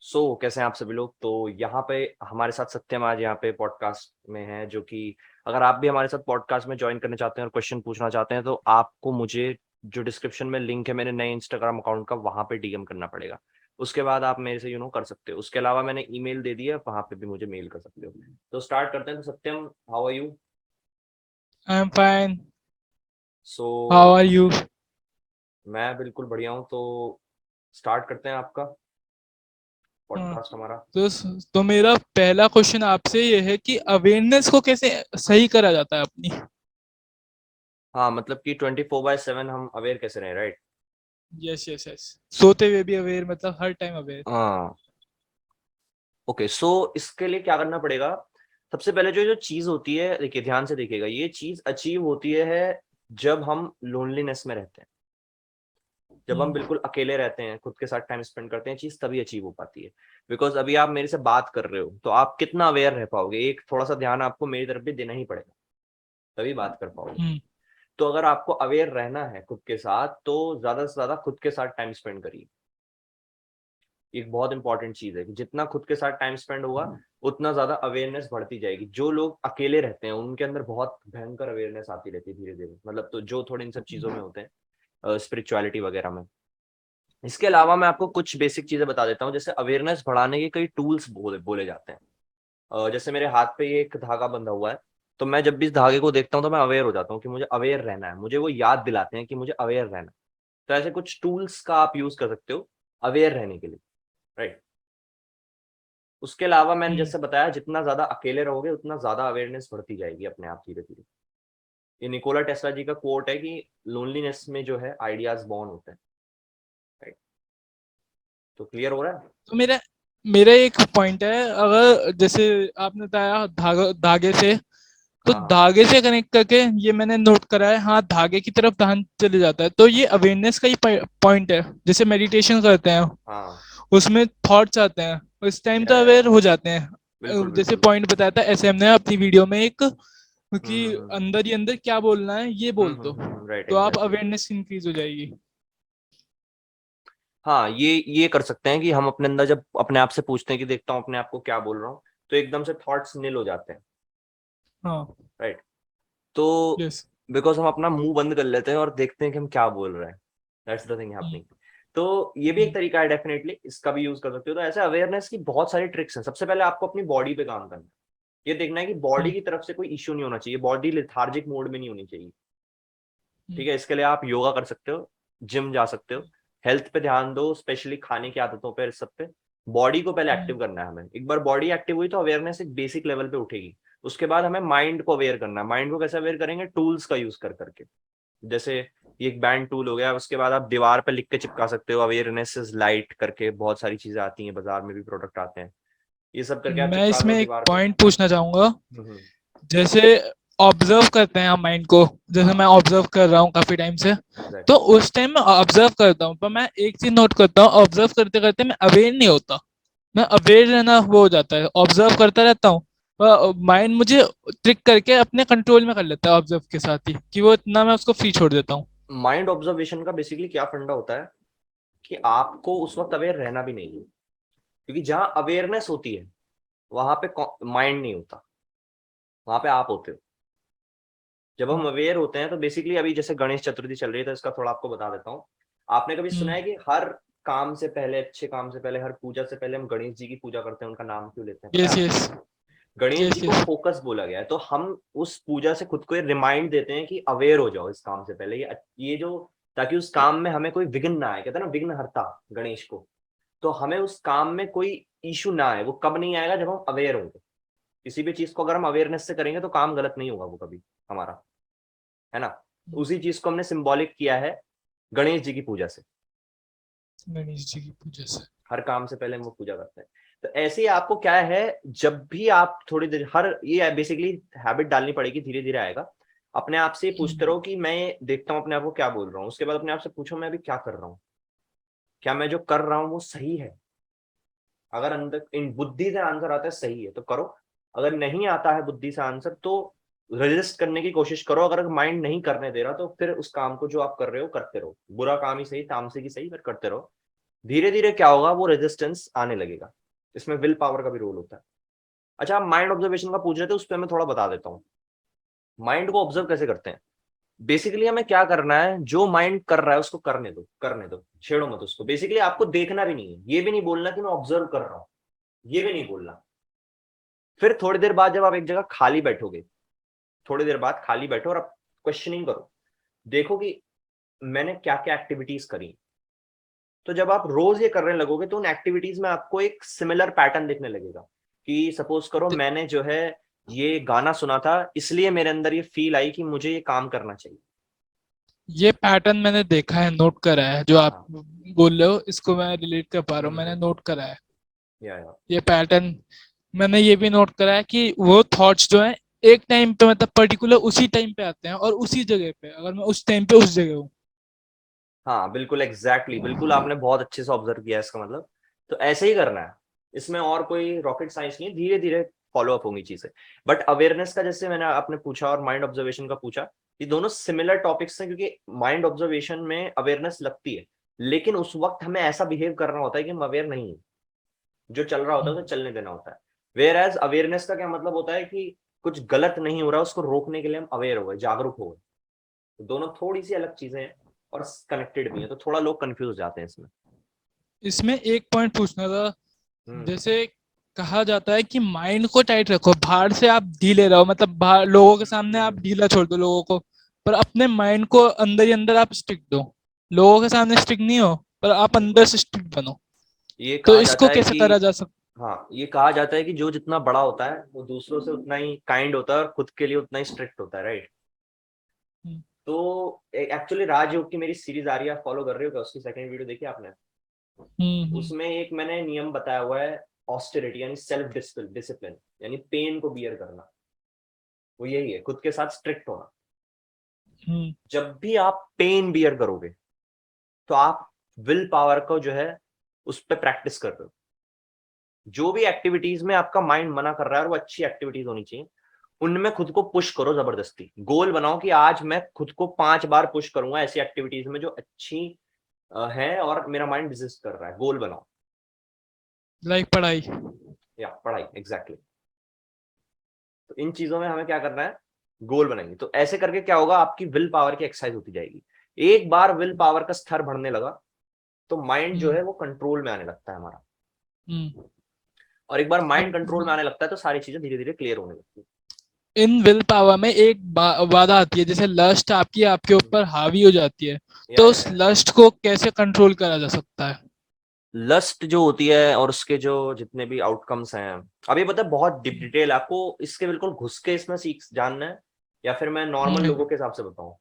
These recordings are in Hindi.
कैसे हैं आप सभी लोग। तो यहाँ पे हमारे साथ सत्यम आज यहाँ पे पॉडकास्ट में है, जो कि अगर आप भी हमारे साथ पॉडकास्ट में ज्वाइन करना चाहते हैं और क्वेश्चन पूछना चाहते हैं तो आपको मुझे जो डिस्क्रिप्शन में लिंक है मेरे नए इंस्टाग्राम अकाउंट का, वहां पे डीएम करना पड़ेगा। उसके बाद आप मेरे से कर सकते हो। उसके अलावा मैंने ईमेल दे दी है, वहां पे भी मुझे मेल कर सकते हो। तो स्टार्ट करते हैं। तो Satyam, how are you? I'm fine. So How are you? मैं बिल्कुल बढ़िया हूँ। तो स्टार्ट करते हैं आपका हाँ, पॉडकास्ट हमारा। तो मेरा पहला क्वेश्चन आपसे ये है कि अवेयरनेस को कैसे सही करा जाता है अपनी। हाँ, मतलब कि 24/7 हम अवेयर कैसे रहें, राइट? Yes yes yes. सोते हुए भी अवेयर, मतलब हर टाइम अवेयर। हाँ। ओके, इसके लिए क्या करना पड़ेगा? सबसे पहले जो जो चीज होती है, देखिए ध्यान से देखिएगा, ये चीज अचीव होती है जब हम लोनलीनेस में रहते हैं। जब हम हम्म। बिल्कुल अकेले रहते हैं, खुद के साथ टाइम स्पेंड करते हैं, चीज तभी अचीव हो पाती है। बिकॉज अभी आप मेरे से बात कर रहे हो तो आप कितना अवेयर रह पाओगे, एक थोड़ा सा ध्यान आपको मेरी तरफ भी देना ही पड़ेगा, तभी बात कर पाओगे। हम्म। तो अगर आपको अवेयर रहना है खुद के साथ, तो ज्यादा से ज्यादा खुद के साथ टाइम स्पेंड करिए। एक बहुत इंपॉर्टेंट चीज है कि जितना खुद के साथ टाइम स्पेंड होगा, उतना ज्यादा अवेयरनेस बढ़ती जाएगी। जो लोग अकेले रहते हैं उनके अंदर बहुत भयंकर अवेयरनेस आती रहती है धीरे धीरे, मतलब तो जो थोड़े इन सब चीजों में होते हैं, स्पिरिचुअलिटी वगैरह में। इसके अलावा मैं आपको कुछ बेसिक चीजें बता देता हूँ। जैसे अवेयरनेस बढ़ाने के कई टूल्स बोले बोले जाते हैं। जैसे मेरे हाथ पे ये एक धागा बंधा हुआ है, तो मैं जब भी इस धागे को देखता हूँ तो मैं अवेयर हो जाता हूँ कि मुझे अवेयर रहना है। मुझे वो याद दिलाते हैं कि मुझे अवेयर रहना है। तो ऐसे कुछ टूल्स का आप यूज कर सकते हो अवेयर रहने के लिए, राइट? उसके अलावा मैंने हम्म। जैसे बताया, जितना ज्यादा अकेले रहोगे उतना ज्यादा अवेयरनेस बढ़ती जाएगी अपने आप धीरे धीरे। ये निकोला टेस्ला जी का कोट है कि लोनलीनेस में जो है आइडियाज बॉर्न होते हैं, राइट? तो क्लियर हो रहा है? तो मेरा मेरा एक पॉइंट है, अगर जैसे आपने बताया धागे से, तो हाँ हाँ धागे से कनेक्ट करके ये मैंने नोट करा है, हाँ धागे की तरफ ध्यान चले जाता है, तो ये अवेयरनेस का ही पॉइंट है। जैसे मेडिटेशन करते हैं, हाँ। उसमें थॉट्स आते हैं, उस टाइम तो या अवेयर हो जाते हैं। बिल्कुल जैसे बिल्कुल। पॉइंट बताया था ऐसे हमने अपनी वीडियो में एक, हम्म कि हम्म हम्म अंदर ही अंदर क्या बोलना है ये बोल दो, राइट, तो आप एग्जैक्टली। अवेयरनेस इंक्रीज हो जाएगी। हाँ, ये कर सकते हैं कि हम अपने अंदर जब अपने आप से पूछते हैं कि देखता हूँ अपने आप को क्या बोल रहा हूँ, तो एकदम से थॉट्स नील हो जाते हैं, हाँ। राइट? तो यस। बिकॉज हम अपना मुंह बंद कर लेते हैं और देखते हैं कि हम क्या बोल रहे हैं। That's the thing happening. तो ये भी एक तरीका है, डेफिनेटली इसका भी यूज कर सकते हो। तो ऐसे अवेयरनेस की बहुत सारी ट्रिक्स हैं। सबसे पहले आपको अपनी बॉडी पे काम करना है। ये देखना है कि बॉडी की तरफ से कोई इश्यू नहीं होना चाहिए, बॉडी लेथार्जिक मोड में नहीं होनी चाहिए। ठीक है, इसके लिए आप योगा कर सकते हो, जिम जा सकते हो, हेल्थ पे ध्यान दो, स्पेशली खाने की आदतों पे, इस सब पे। बॉडी को पहले एक्टिव करना है हमें। एक बार बॉडी एक्टिव हुई तो अवेयरनेस एक बेसिक लेवल पे उठेगी। उसके बाद हमें माइंड को अवेयर करना है। माइंड को कैसे अवेयर करेंगे? टूल्स का यूज कर करके। जैसे ये एक बैंड टूल हो गया। उसके बाद आप दीवार पे लिख के चिपका सकते हो, अवेयरनेस इज लाइट करके बहुत सारी चीजें आती हैं, बाजार में भी प्रोडक्ट आते हैं। ये सब करके आप मैं चिपका दो इसमें एक दीवार पे। पॉइंट पूछना चाहूंगा। हम्म। जैसे ऑब्जर्व करते हैं हम माइंड को, जैसे मैं हाँ, ऑब्जर्व कर रहा हूँ काफी टाइम से, तो एग्जैक्टली। उस टाइम मैं ऑब्जर्व करता हूँ, पर मैं एक चीज नोट करता हूँ, ऑब्जर्व करते करते मैं अवेयर नहीं होता। मैं अवेयर रहना वो हो जाता है, ऑब्जर्व करता रहता हूँ, पर माइंड मुझे ट्रिक करके अपने कंट्रोल में कर लेता है ऑब्जर्व के साथ ही, कि वो इतना मैं उसको फ्री छोड़ देता हूँ। माइंड ऑब्जर्वेशन का बेसिकली क्या फंडा होता है कि आपको उस वक्त अवेयर रहना भी नहीं है। क्योंकि जहां अवेयरनेस होती है वहां पे माइंड नहीं होता, वहां पे आप होते हो। जब हम हाँ। अवेयर होते हैं तो बेसिकली, अभी जैसे गणेश चतुर्थी चल रही है तो इसका थोड़ा आपको बता देता हूँ। आपने कभी सुना हम्म। है कि हर काम से पहले, अच्छे काम से पहले, हर पूजा से पहले हम गणेश जी की पूजा करते हैं? उनका नाम क्यों लेते हैं, पता है यस आपको? यस। गणेश जी यस को यस। फोकस बोला गया है। तो हम उस पूजा से खुद को रिमाइंड देते हैं कि अवेयर हो जाओ इस काम से पहले, ये जो, ताकि उस काम में हमें कोई विघ्न ना आए। कहते हैं ना, विघ्न हरता गणेश को। तो हमें उस काम में कोई इशू ना आए। वो कब नहीं आएगा? जब हम अवेयर होंगे। किसी भी चीज को अगर हम अवेयरनेस से करेंगे तो काम गलत नहीं होगा वो कभी हमारा, है ना? उसी चीज को हमने सिंबॉलिक किया है गणेश जी की पूजा से। गणेश जी की पूजा से। हर काम से पहले हम वो पूजा करते हैं। तो ऐसे ही आपको क्या है, जब भी आप थोड़ी देर, हर ये बेसिकली हैबिट डालनी पड़ेगी, धीरे धीरे आएगा। अपने आप से पूछते रहो कि मैं देखता हूँ अपने आप को क्या बोल रहा हूँ। उसके बाद अपने आप से पूछो, मैं अभी क्या कर रहा हूँ? क्या मैं जो कर रहा हूँ वो सही है? अगर अंदर इन बुद्धि से आंसर आता है सही है तो करो। अगर नहीं आता है बुद्धि से आंसर तो रेजिस्ट करने की कोशिश करो। अगर माइंड नहीं करने दे रहा तो फिर उस काम को जो आप कर रहे हो करते रहो। बुरा काम ही सही, तामसिक ही सही, फिर करते रहो। धीरे धीरे क्या होगा, वो रेजिस्टेंस आने लगेगा। इसमें विल पावर का भी रोल होता है। अच्छा, आप माइंड ऑब्जर्वेशन का पूछ रहे थे, उस पर मैं थोड़ा बता देता हूँ। माइंड को ऑब्जर्व कैसे करते हैं। बेसिकली हमें क्या करना है, जो माइंड कर रहा है उसको करने दो, करने दो, छेड़ो मत उसको। बेसिकली आपको देखना भी नहीं है, ये भी नहीं बोलना कि मैं ऑब्जर्व कर रहा हूँ, ये भी नहीं बोलना। फिर थोड़ी देर बाद जब आप एक जगह खाली बैठोगे, थोड़ी देर बाद खाली बैठो और आप क्वेश्चनिंग करो, देखो कि मैंने क्या क्या एक्टिविटीज करी। तो जब आप रोज ये करने लगोगे तो उन एक्टिविटीज में आपको एक सिमिलर पैटर्न दिखने लगेगा। कि सपोज करो मैंने जो है ये गाना सुना था, इसलिए मेरे अंदर ये फील आई कि मुझे ये काम करना चाहिए। ये पैटर्न मैंने देखा है, नोट करा है, जो हाँ आप हाँ। बोल रहे हो इसको मैं रिलेट कर पा रहा हूँ, मैंने हम्म। नोट करा है या ये पैटर्न। मैंने ये भी नोट करा है कि वो थॉट्स जो है एक टाइम पे, मतलब पर्टिकुलर उसी टाइम पे आते हैं और उसी जगह पे, अगर मैं उस टाइम पे उस जगह हूँ। हाँ बिल्कुल एग्जैक्टली, बिल्कुल आपने बहुत अच्छे से ऑब्जर्व किया इसका मतलब। तो ऐसे ही करना है, इसमें और कोई रॉकेट साइंस नहीं है, धीरे धीरे फॉलो अप होंगी चीजें। बट अवेयरनेस का जैसे मैंने आपने पूछा और माइंड ऑब्जर्वेशन का पूछा, ये दोनों सिमिलर टॉपिक्स हैं, क्योंकि माइंड ऑब्जर्वेशन में अवेयरनेस लगती है, लेकिन उस वक्त हमें ऐसा बिहेव करना होता है कि हम अवेयर नहीं है। जो चल रहा होता है हम्म। उसे चलने देना होता है। वेयर एज अवेयरनेस का क्या मतलब होता है कि कुछ गलत नहीं हो रहा, उसको रोकने के लिए हम अवेयर हो गए, जागरूक हो गए। तो दोनों थोड़ी सी अलग चीजें हैं और कनेक्टेड भी हैं, तो थोड़ा लोग कंफ्यूज जाते हैं इसमें। इसमें एक पॉइंट पूछना था। हम्म। जैसे कहा जाता है कि माइंड को टाइट रखो, बाहर से आप ढीले रहो, मतलब बाहर लोगों के सामने आप हम्म। ढीला छोड़ दो लोगों को, पर अपने माइंड को अंदर ही अंदर आप स्टिक दो। लोगों के सामने स्टिक नहीं हो, पर आप अंदर बिल्कुल। से स्टिक बनो। ये तो कहा जाता इसको है कैसे कि, करा जा सकता? हाँ ये कहा जाता है कि जो जितना बड़ा होता है वो दूसरों से उतना ही काइंड होता है और खुद के लिए उतना ही स्ट्रिक्ट होता है, राइट। हम्म। तो एक्चुअली राजयोग की मेरी सीरीज आ रही है, फॉलो कर रहे हो क्या? उसकी सेकंड वीडियो देखी आपने? हम्म। उसमें एक मैंने नियम बताया हुआ है, ऑस्टेरिटी यानी सेल्फ डिसिप्लिन, यानी पेन को बियर करना। वो यही है, खुद के साथ स्ट्रिक्ट होना। हम्म। जब भी आप पेन बियर करोगे तो आप विल पावर को जो है उस पर प्रैक्टिस कर रहे हो। जो भी एक्टिविटीज में आपका माइंड मना कर रहा है और वो अच्छी एक्टिविटीज होनी चाहिए, उनमें खुद को पुश करो जबरदस्ती। गोल बनाओ कि आज मैं खुद को 5 बार पुश करूंगा ऐसी एक्टिविटीज में जो अच्छी है और मेरा माइंड रेजिस्ट कर रहा है। गोल बनाओ। लाइक पढ़ाई। या पढ़ाई, एग्जैक्टली। तो इन चीजों में हमें क्या करना है, गोल बनाएंगे। तो ऐसे करके क्या होगा, आपकी विल पावर की एक्सरसाइज होती जाएगी। एक बार विल पावर का स्तर बढ़ने लगा तो माइंड जो हम्म। है वो कंट्रोल में आने लगता है हमारा। हम्म। और एक बार अब माइंड कंट्रोल में आने लगता है तो सारी चीजें धीरे धीरे क्लियर होने लगती इन विल पावर में एक बाधा आती है, जैसे लस्ट आपकी आपके है। ऊपर हावी हो जाती है। या तो या उस या लस्ट को कैसे कंट्रोल करा जा सकता है? लस्ट जो होती है और उसके जो जितने भी आउटकम्स हैं, अभी पता है बहुत डिटेल आपको इसके, बिल्कुल घुस के इसमें सीख जानना है या फिर मैं नॉर्मल नहीं, लोगों के हिसाब से बताऊं?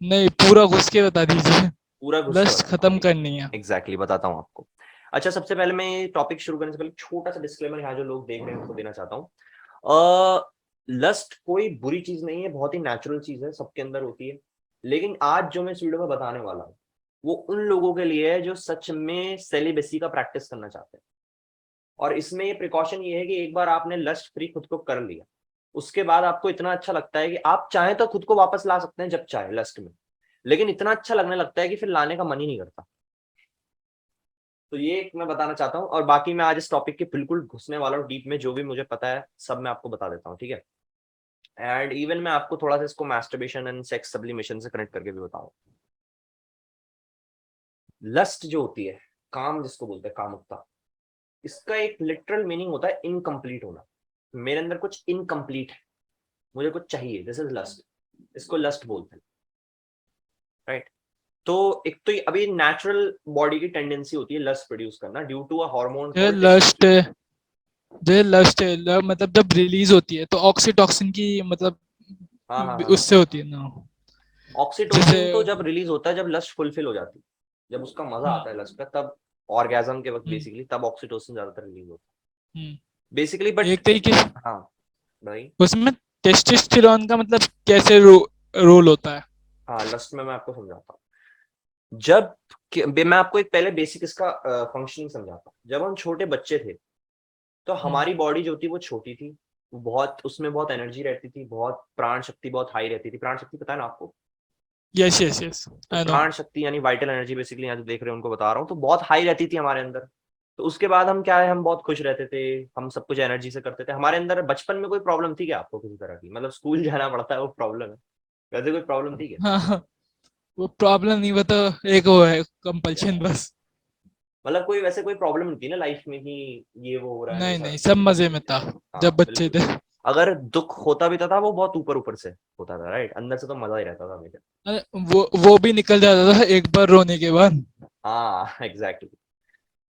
नहीं, पूरा घुस के बता दीजिए। पूरा घुस के लस्ट बताता हूँ, खत्म ठीक है। करनी है। एग्जैक्टली बताता हूँ आपको। अच्छा, सबसे पहले मैं ये टॉपिक शुरू करने से पहले छोटा सा डिस्क्लेमर यहाँ जो लोग देख रहे हैं उनको देना चाहता हूँ। लस्ट कोई बुरी चीज नहीं है, बहुत ही नेचुरल चीज है, सबके अंदर होती है। लेकिन आज जो मैं इस वीडियो में बताने वाला हूँ वो उन लोगों के लिए है जो सच में सेलिबेसी का प्रैक्टिस करना चाहते हैं। और इसमें ये प्रिकॉशन ये है कि एक बार आपने लस्ट फ्री खुद को कर लिया, उसके बाद आपको इतना अच्छा लगता है कि आप चाहे तो खुद को वापस ला सकते हैं जब चाहे लस्ट में। लेकिन इतना अच्छा लगने लगता है कि फिर लाने का मन ही नहीं करता। तो ये एक मैं बताना चाहता हूँ, और बाकी मैं आज इस टॉपिक के बिल्कुल घुसने वाला हूँ डीप में, जो भी मुझे पता है सब मैं आपको बता देता हूँ, ठीक है। एंड इवन मैं आपको थोड़ा सा इसको मैस्टरबेशन एंड सेक्स सब्लिमेशन से कनेक्ट करके भी बताऊँ। लस्ट जो होती है, काम जिसको बोलते हैं, कामुकता, इसका एक लिटरल मीनिंग होता है इनकम्प्लीट होना। मेरे अंदर कुछ इनकम्प्लीट है, मुझे कुछ चाहिए, दिस इज लस्ट। इसको लस्ट बोलते हैं, राइट। तो एक तो अभी नेचुरल बॉडी की टेंडेंसी होती है लस्ट प्रोड्यूस करना ड्यू टू अ हार्मोन जो कॉल्ड लस्ट टेस्टोस्टेरोन। जो लस्ट है, मतलब जब रिलीज होती है तो ऑक्सीटॉक्सिन की, मतलब हाँ हाँ हाँ हाँ। उससे होती है ना? जैसे ऑक्सीटोसिन तो जब रिलीज होता है जब लस्ट फुलफिल हो जाती है, जब उसका मजा आता है लस्ट का, तब ऑर्गेजम के वक्त हम्म। बेसिकली तब ऑक्सीटोसिन ज्यादातर रिलीज होता हम्म। है बेसिकली, बट एक तरीके से हाँ भाई। उसमें टेस्टोस्टेरोन का मतलब कैसे रोल होता है? हाँ लस्ट में मैं आपको समझाता हूँ। जब मैं आपको एक पहले बेसिक इसका फंक्शनिंग समझाता हूँ। जब हम छोटे बच्चे थे तो हम्म। हमारी बॉडी जो थी वो छोटी थी, वो बहुत, उसमें बहुत एनर्जी रहती थी, बहुत प्राण शक्ति बहुत हाई रहती थी। प्राण शक्ति पता है ना आपको? यस यस यस तो आई नो। प्राण शक्ति यानी वाइटल एनर्जी बेसिकली यहाँ जो देख रहे हैं उनको बता रहा हूँ, तो बहुत हाई रहती थी हमारे अंदर। तो उसके बाद हम क्या है, हम बहुत खुश रहते थे, हम सब कुछ एनर्जी से करते थे। हमारे अंदर बचपन में कोई प्रॉब्लम थी क्या आपको किसी तरह की, मतलब स्कूल जाना पड़ता है वो प्रॉब्लम है, वैसे कोई प्रॉब्लम थी क्या? हाँ हाँ, वो प्रॉब्लम नहीं, वो तो एक वो है कंपल्शन बस। मतलब कोई वैसे कोई प्रॉब्लम नहीं थी ना लाइफ में कि ये वो हो रहा है मेरे नहीं साथ? नहीं, सब मजे में था हाँ जब बच्चे बिल्कुल। थे। अगर दुख होता भी था वो बहुत ऊपर ऊपर से होता था, राइट, अंदर से तो मजा ही रहता था हमेशा। अरे वो भी निकल जाता था एक बार रोने के बाद। हाँ एग्जैक्टली।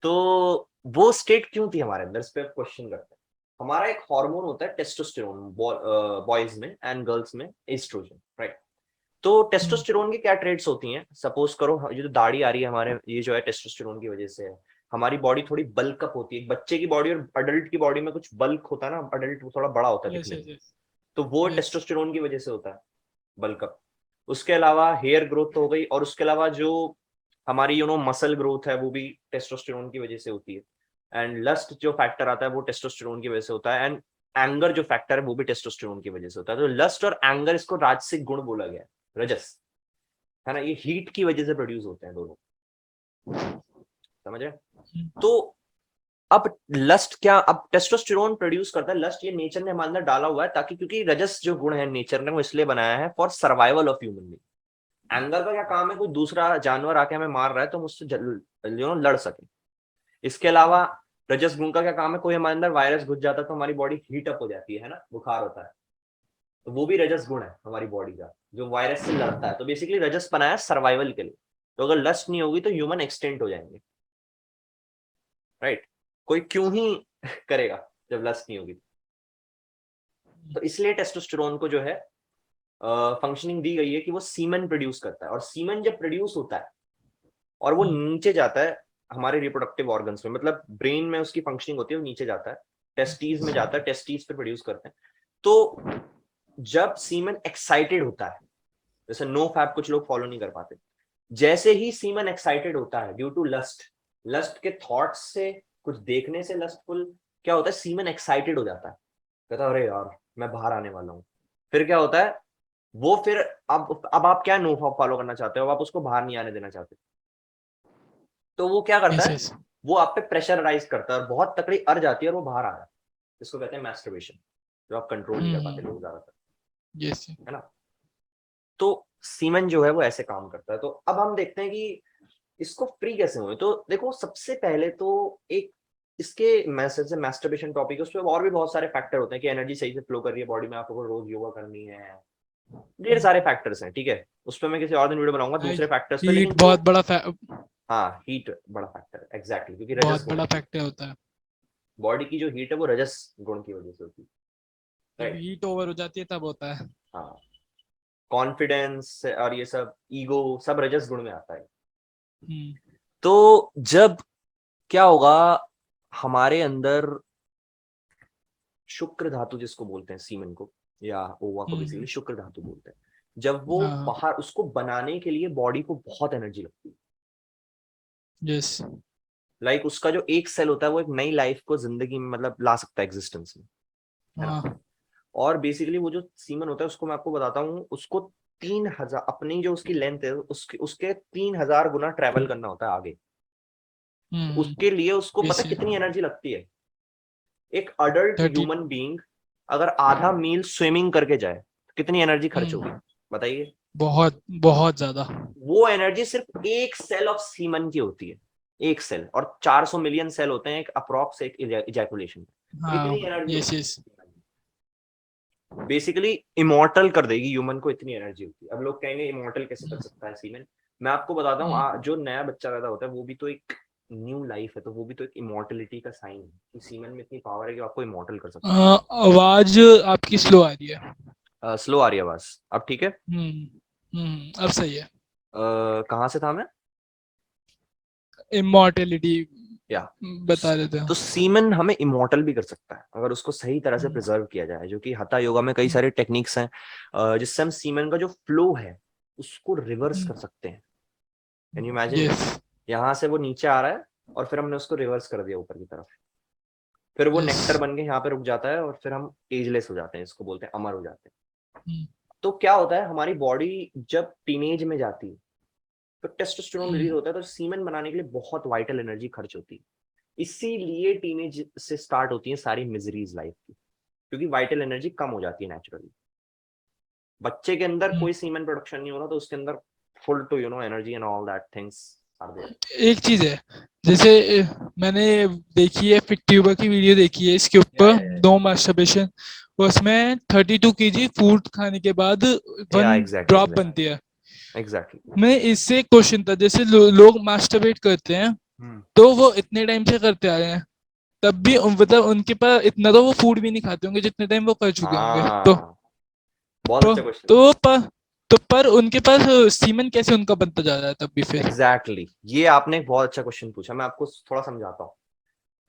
तो वो स्टेट क्यों थी हमारे अंदर, इस पे क्वेश्चन करते हैं। हमारा एक हार्मोन होता है टेस्टोस्टेरोन, बॉयज में एंड गर्ल्स में एस्ट्रोजन, राइट। तो हम्म, टेस्टोस्टेरोन की क्या ट्रेड्स होती हैं, सपोज करो ये जो दाढ़ी आ रही है हमारे, ये जो है टेस्टोस्टेरोन की वजह से है। हमारी बॉडी थोड़ी बल्क अप होती है, बच्चे की बॉडी और अडल्ट की बॉडी में कुछ बल्क होता है ना, अडल्ट थोड़ा बड़ा होता है यस दिखने में, यस यस तो वो यस। टेस्टोस्टेरोन की वजह से होता है, बल्क अप। उसके अलावा हेयर ग्रोथ हो गई, और उसके अलावा जो हमारी मसल ग्रोथ है वो भी टेस्टोस्टेरोन की वजह से होती है। एंड लस्ट जो फैक्टर आता है वो टेस्टोस्टेरोन की वजह से होता है। एंड एंगर जो फैक्टर है वो भी टेस्टोस्टेरोन की वजह से होता है। तो लस्ट और एंगर, इसको राजसिक गुण बोला गया है, रजस, है ना, ये हीट की वजह से प्रोड्यूस होते हैं दोनों, समझ रहे? तो अब लस्ट क्या, अब टेस्टोस्टेरोन प्रोड्यूस करता है लस्ट, ये नेचर ने हमारे अंदर डाला हुआ है, ताकि क्योंकि रजस जो गुण है नेचर ने वो इसलिए बनाया है for survival of human being. Anger का क्या काम है, कोई दूसरा जानवर आके हमें मार रहा है तो हम उससे लड़ सके। इसके अलावा रजस गुण का क्या काम है, कोई हमारे अंदर वायरस घुस जाता है तो हमारी बॉडी हीट अप हो जाती है ना, बुखार होता है, तो वो भी रजस गुण है हमारी बॉडी का, जो वायरस से लड़ता है। तो बेसिकली रजस बनाया सर्वाइवल के लिए। तो अगर लस्ट नहीं होगी तो ह्यूमन एक्सटेंट हो जाएंगे, राइट। कोई क्यों ही करेगा जब लस्ट नहीं होगी। तो इसलिए टेस्टोस्टेरोन को जो है फंक्शनिंग दी गई है कि वो सीमेन प्रोड्यूस करता है, और सीमेन जब प्रोड्यूस होता है और वो नीचे जाता है हमारे रिप्रोडक्टिव ऑर्गन्स में, मतलब ब्रेन में उसकी फंक्शनिंग होती है, वो नीचे जाता है, टेस्टीज में जाता है, टेस्टीज पे प्रोड्यूस करते हैं। तो जब सीमेन एक्साइटेड होता है, जैसे नो फैप कुछ लोग फॉलो नहीं कर पाते, जैसे ही सीमन एक्साइटेड होता है ड्यू टू लस्ट, लस्ट के थॉट्स से, कुछ देखने से लस्टफुल, क्या होता है, सीमन एक्साइटेड हो जाता है, कहता है अरे यार मैं बाहर आने वाला हूँ। फिर क्या होता है, वो फिर अब आप क्या नो फॉलो करना चाहते हो, अब आप उसको बाहर नहीं आने देना चाहते, तो वो क्या करता यस है, यस वो आप पे प्रेशराइज करता है और बहुत तकड़ी अर जाती है और वो बाहर आ रहा है। इसको कहते हैं मैस्टरबेशन, जो आप कंट्रोल नहीं कर पाते लोग ज्यादातर, यस। है ना। तो सीमेन जो है वो ऐसे काम करता है। तो अब हम देखते हैं कि इसको फ्री कैसे हुए। तो देखो सबसे पहले तो एक इसके मैसेज से मैस्टरबेशन टॉपिक है, उसमें और भी बहुत सारे फैक्टर होते हैं कि एनर्जी सही से फ्लो कर रही है बॉडी में, आपको रोज योगा करनी है, ढेर सारे फैक्टर्स हैं, ठीक है, उस पर मैं किसी और दिन वीडियो बनाऊंगा दूसरे फैक्टर्स पे, हीट लेकिन जो, बहुत बड़ा हाँ हीट बड़ा फैक्टर है एग्जैक्टली, क्योंकि रजस बहुत गुण बड़ा है, फैक्टर होता है। बॉडी की जो हीट है वो रजस गुण की वजह से होती है, जब राइट। हीट ओवर हो जाती है तब होता है। हाँ, कॉन्फिडेंस और ये सब ईगो सब रजस गुण में आता है। हम्म तो जब क्या होगा हमारे अंदर, शुक्र धातु जिसको बोलते हैं सीमेन को, या ओवा को बेसिकली हम्म। शुक्र धातु बोलते हैं, जब वो हाँ। बाहर, उसको बनाने के लिए बॉडी को बहुत एनर्जी लगती है। यस। लाइक उसका जो एक सेल होता है वो एक नई लाइफ को जिंदगी में मतलब ला सकता है एग्जिस्टेंस में, है ना। हाँ। और बेसिकली वो जो सीमन होता है उसको मैं आपको बताता हूँ, उसको 3,000 अपनी जो उसकी लेंथ है उसके उसके 3,000 गुना ट्रेवल करना होता है आगे। तो उसके लिए उसको पता यस। कितनी एनर्जी लगती है। एक अडल्ट 30। ह्यूमन बीइंग अगर आधा मील स्विमिंग करके जाए तो कितनी एनर्जी खर्च होगी, हम्म। बताइए। बहुत बहुत ज्यादा। वो एनर्जी सिर्फ एक सेल ऑफ सीमन की होती है, एक सेल, और 400 मिलियन सेल होते हैं एक अप्रोक्स एक इजैकुलेशन। हाँ। इतनी एनर्जी यस होती यस। है, बेसिकली इमोर्टल कर देगी ह्यूमन को, इतनी एनर्जी होती है। अब लोग कहेंगे इमोर्टल कैसे कर सकता है सीमेन, मैं आपको बताता हूँ, जो नया बच्चा पैदा होता है वो भी तो एक न्यू लाइफ है, तो वो भी तो एक इमोर्टलिटी का साइन है कि सीमेन में इतनी पावर है कि आपको इमोर्टल कर सकता आवाज आपकी स्लो आ रही है। है। स्लो आ रही है आवाज, अब ठीक है? अब सही है। कहाँ से था मैं? इमोर्टेलिटी या, बता रहे थे। तो सीमन हमें इमोर्टल भी कर सकता है अगर उसको सही तरह से हम्म प्रिजर्व किया जाए, जो कि हथा योगा में कई सारे टेक्निक्स हैं, जिससे हम सीमन का जो फ्लो है उसको रिवर्स कर सकते हैं। Can you imagine it? Yes यहाँ से वो नीचे आ रहा है और फिर हमने उसको रिवर्स कर दिया ऊपर की तरफ, फिर वो यस। नेक्टर बन के यहाँ पे रुक जाता है और फिर हम एजलेस हो जाते हैं, इसको बोलते हैं अमर हो जाते हैं। तो क्या होता है, हमारी बॉडी जब टीनेज में जाती है तो टेस्टोस्टेरोन रिलीज होता है, तो सीमेन बनाने के लिए बहुत वाइटल एनर्जी खर्च होती है। इसीलिए टीनेज से स्टार्ट होती है सारी मिजरीज लाइफ की, क्योंकि वाइटल एनर्जी कम हो जाती है नेचुरली। बच्चे के अंदर कोई सीमेन प्रोडक्शन नहीं हो रहा, तो उसके अंदर full to energy and all that things are there. एक चीज है, जैसे मैंने देखी है, फिट ट्यूबर की वीडियो देखी है इसके या ऊपर, या नो मास्टरबेशन, उसमें 32 kg फूड खाने के बाद या 1 एग्जैक्टली ड्रॉप एग्जैक्टली बनती है। एग्जैक्टली। मैं इससे एक क्वेश्चन था, जैसे लोग मास्टरबेट करते हैं तो वो इतने टाइम से करते आ रहे हैं, तब भी मतलब उनके पास इतना तो वो फूड भी नहीं खाते होंगे जितने टाइम वो कर चुके होंगे। हाँ, बहुत तो अच्छा क्वेश्चन है। तो पर तो पर उनके पास सीमन कैसे उनका बनता जा रहा है तब भी फिर? एग्जैक्टली ये आपने एक बहुत अच्छा क्वेश्चन पूछा, मैं आपको थोड़ा समझाता हूँ।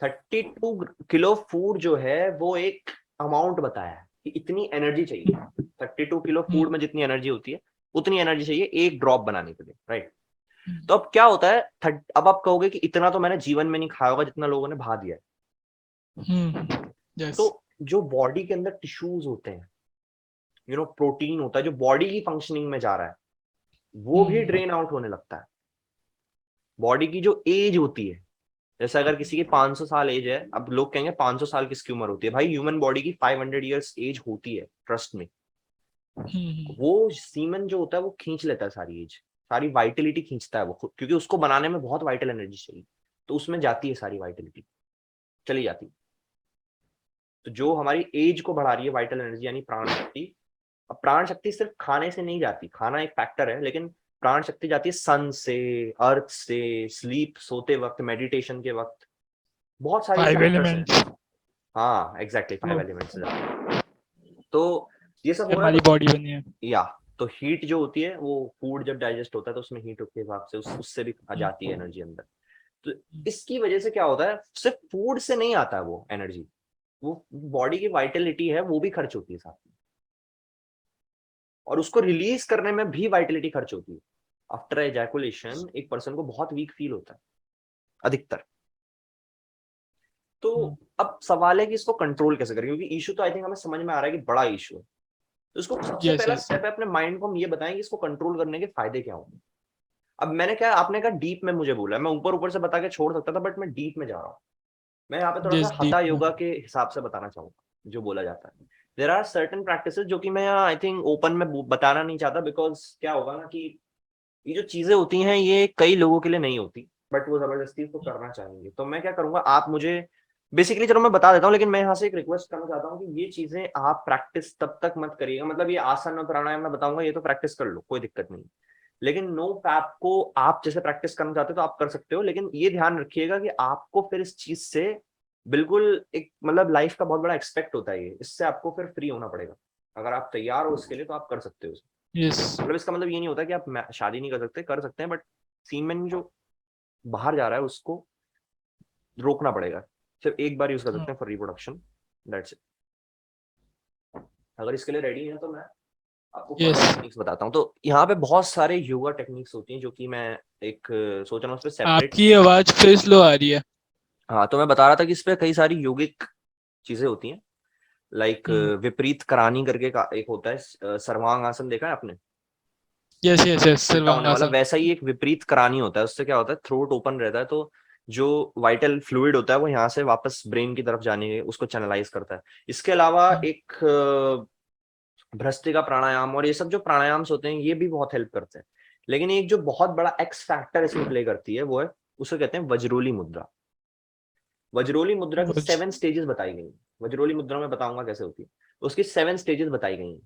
32 किलो फूड जो है वो एक अमाउंट बताया है कि इतनी एनर्जी चाहिए। 32 किलो फूड में जितनी एनर्जी होती है उतनी एनर्जी चाहिए एक ड्रॉप बनाने के लिए, राइट। तो अब क्या होता है, अब आप कहोगे कि इतना तो मैंने जीवन में नहीं खाया होगा जितना लोगों ने भा दिया है। यस। तो जो बॉडी के अंदर टिश्यूज होते हैं, प्रोटीन होता है जो बॉडी की फंक्शनिंग में जा रहा है, वो भी ड्रेन आउट होने लगता है। बॉडी की जो एज होती है, जैसे अगर किसी की 500 साल एज है, अब लोग कहेंगे 500 साल किसकी उम्र होती है, भाई ह्यूमन बॉडी की 500 ईयर्स एज होती है, ट्रस्ट में। वो सीमन जो होता है वो खींच लेता है सारी एज, सारी वाइटलिटी खींचता है वो खुद, क्योंकि उसको बनाने में बहुत वाइटल एनर्जी चाहिए, तो उसमें जाती है सारी वाइटलिटी, चली जाती है। तो जो हमारी एज को बढ़ा रही है वाइटल एनर्जी यानी प्राण शक्ति। अब प्राण शक्ति सिर्फ खाने से नहीं जाती, खाना एक फैक्टर है, लेकिन प्राण शक्ति जाती है सन से, अर्थ से, स्लीप, सोते वक्त, मेडिटेशन के वक्त, बहुत सारी 5 फैक्टर्स हैं। एलिमेंट्स हाँ एग्जैक्टली, 5 एलिमेंट्स से जाती है। तो ये सब हो रहा है हमारी तो बॉडी बनी है। या तो हीट जो होती है वो फूड जब डाइजेस्ट होता है तो उसमें हीट के हिसाब से उससे भी आ जाती है एनर्जी अंदर। तो इसकी वजह से क्या होता है, सिर्फ फूड से नहीं आता है वो एनर्जी, वो बॉडी की वाइटलिटी है वो भी खर्च होती है साथ में, और उसको रिलीज करने में भी वाइटलिटी खर्च होती है। आफ्टर एजैकुलेशन एक पर्सन को बहुत वीक फील होता है अधिकतर। तो अब सवाल है कि इसको कंट्रोल कैसे करें, क्योंकि इशू तो आई थिंक हमें समझ में आ रहा है कि बड़ा इशू है। तो इसको सबसे यस पहला यस। स्टेप है, अपने माइंड को हम ये बताएं कि इसको कंट्रोल करने के फायदे क्या होंगे। अब मैंने क्या, आपने कहा डीप में मुझे बोला, मैं ऊपर ऊपर से बता के छोड़ सकता था, बट मैं डीप में जा रहा हूँ। मैं यहाँ पे थोड़ा सा यस हथा डीप में। योगा के हिसाब से बताना चाहूंगा जो बोला जाता है। देर आर सर्टन प्रैक्टिसेस जो कि मैं आई थिंक ओपन में बताना नहीं चाहता, बिकॉज क्या होगा ना कि ये जो चीजें होती हैं ये कई लोगों के लिए नहीं होती, बट वो जबरदस्ती इसको करना चाहेंगे। तो मैं क्या करूंगा, आप मुझे बेसिकली, चलो मैं बता देता हूँ, लेकिन मैं यहाँ से एक रिक्वेस्ट करना चाहता हूँ कि ये चीजें आप प्रैक्टिस तब तक मत करिएगा, मतलब ये आसन और प्राणायाम मैं बताऊंगा ये तो प्रैक्टिस कर लो, कोई दिक्कत नहीं। लेकिन नो फैप को आप जैसे प्रैक्टिस करना चाहते हो तो आप कर सकते हो, लेकिन ये ध्यान रखिएगा कि आपको फिर इस चीज से बिल्कुल एक मतलब लाइफ का बहुत बड़ा एक्सपेक्ट होता है, ये इससे आपको फिर फ्री होना पड़ेगा। अगर आप तैयार हो उसके लिए तो आप कर सकते हो। यस। मतलब इसका मतलब ये नहीं होता कि आप शादी नहीं कर सकते, कर सकते हैं, बट सीमेन जो बाहर जा रहा है उसको रोकना पड़ेगा। सिर्फ एक बार यूज कर सकते हैं फॉर रिप्रोडक्शन, दैट्स इट। अगर इसके लिए रेडी है तो मैं आपको यस। फर्दर टेक्निक्स बताता हूँ। तो यहाँ पे बहुत सारे योगा टेक्निक्स होती हैं जो कि मैं एक सोच रहा हूँ उस पर सेपरेट। आपकी आवाज फिर स्लो आ रही है। हाँ, तो मैं बता रहा था कि इस पे कई सारी योगिक चीजें होती हैं, लाइक विपरीत करानी करके का एक होता है, सर्वांग आसन देखा है आपने, यस यस यस उल्टा होने वाला, सर्वांगासन। वैसा ही एक विपरीत करानी होता है। उससे क्या होता है, थ्रोट ओपन रहता है, तो जो वाइटल फ्लूइड होता है वो यहाँ से वापस ब्रेन की तरफ जाने के उसको चैनलाइज करता है। इसके अलावा एक भ्रस्त्रिका प्राणायाम और ये सब जो प्राणायाम्स होते हैं ये भी बहुत हेल्प करते हैं। लेकिन एक जो बहुत बड़ा एक्स फैक्टर इसमें प्ले करती है वो है, उसे कहते हैं वज्रोली मुद्रा। वज्रोली मुद्रा की 7 स्टेजेस बताई गई हैं। वज्रोली मुद्रा में बताऊंगा कैसे होती है, उसकी 7 स्टेजेस बताई गई हैं।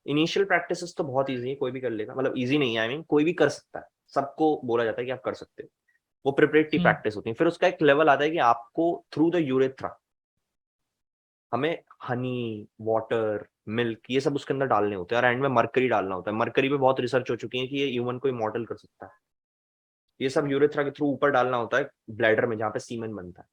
इनिशियल प्रैक्टिसेस तो बहुत इजी है, कोई भी कर लेगा, मतलब इजी नहीं है, आई मीन कोई भी कर सकता है, सबको बोला जाता है कि आप कर सकते हो। वो प्रिपरेटरी प्रैक्टिस होती है। फिर उसका एक लेवल आता है कि आपको थ्रू द यूरेथ्रा हमें हनी, वाटर, मिल्क ये सब उसके अंदर डालने होते हैं, और एंड में मरकरी डालना होता है। मरकरी पे बहुत रिसर्च हो चुकी है कि ये ह्यूमन को इमॉर्टल कर सकता है। ये सब यूरेथ्रा के थ्रू ऊपर डालना होता है ब्लैडर में जहाँ पे सीमेन बनता है,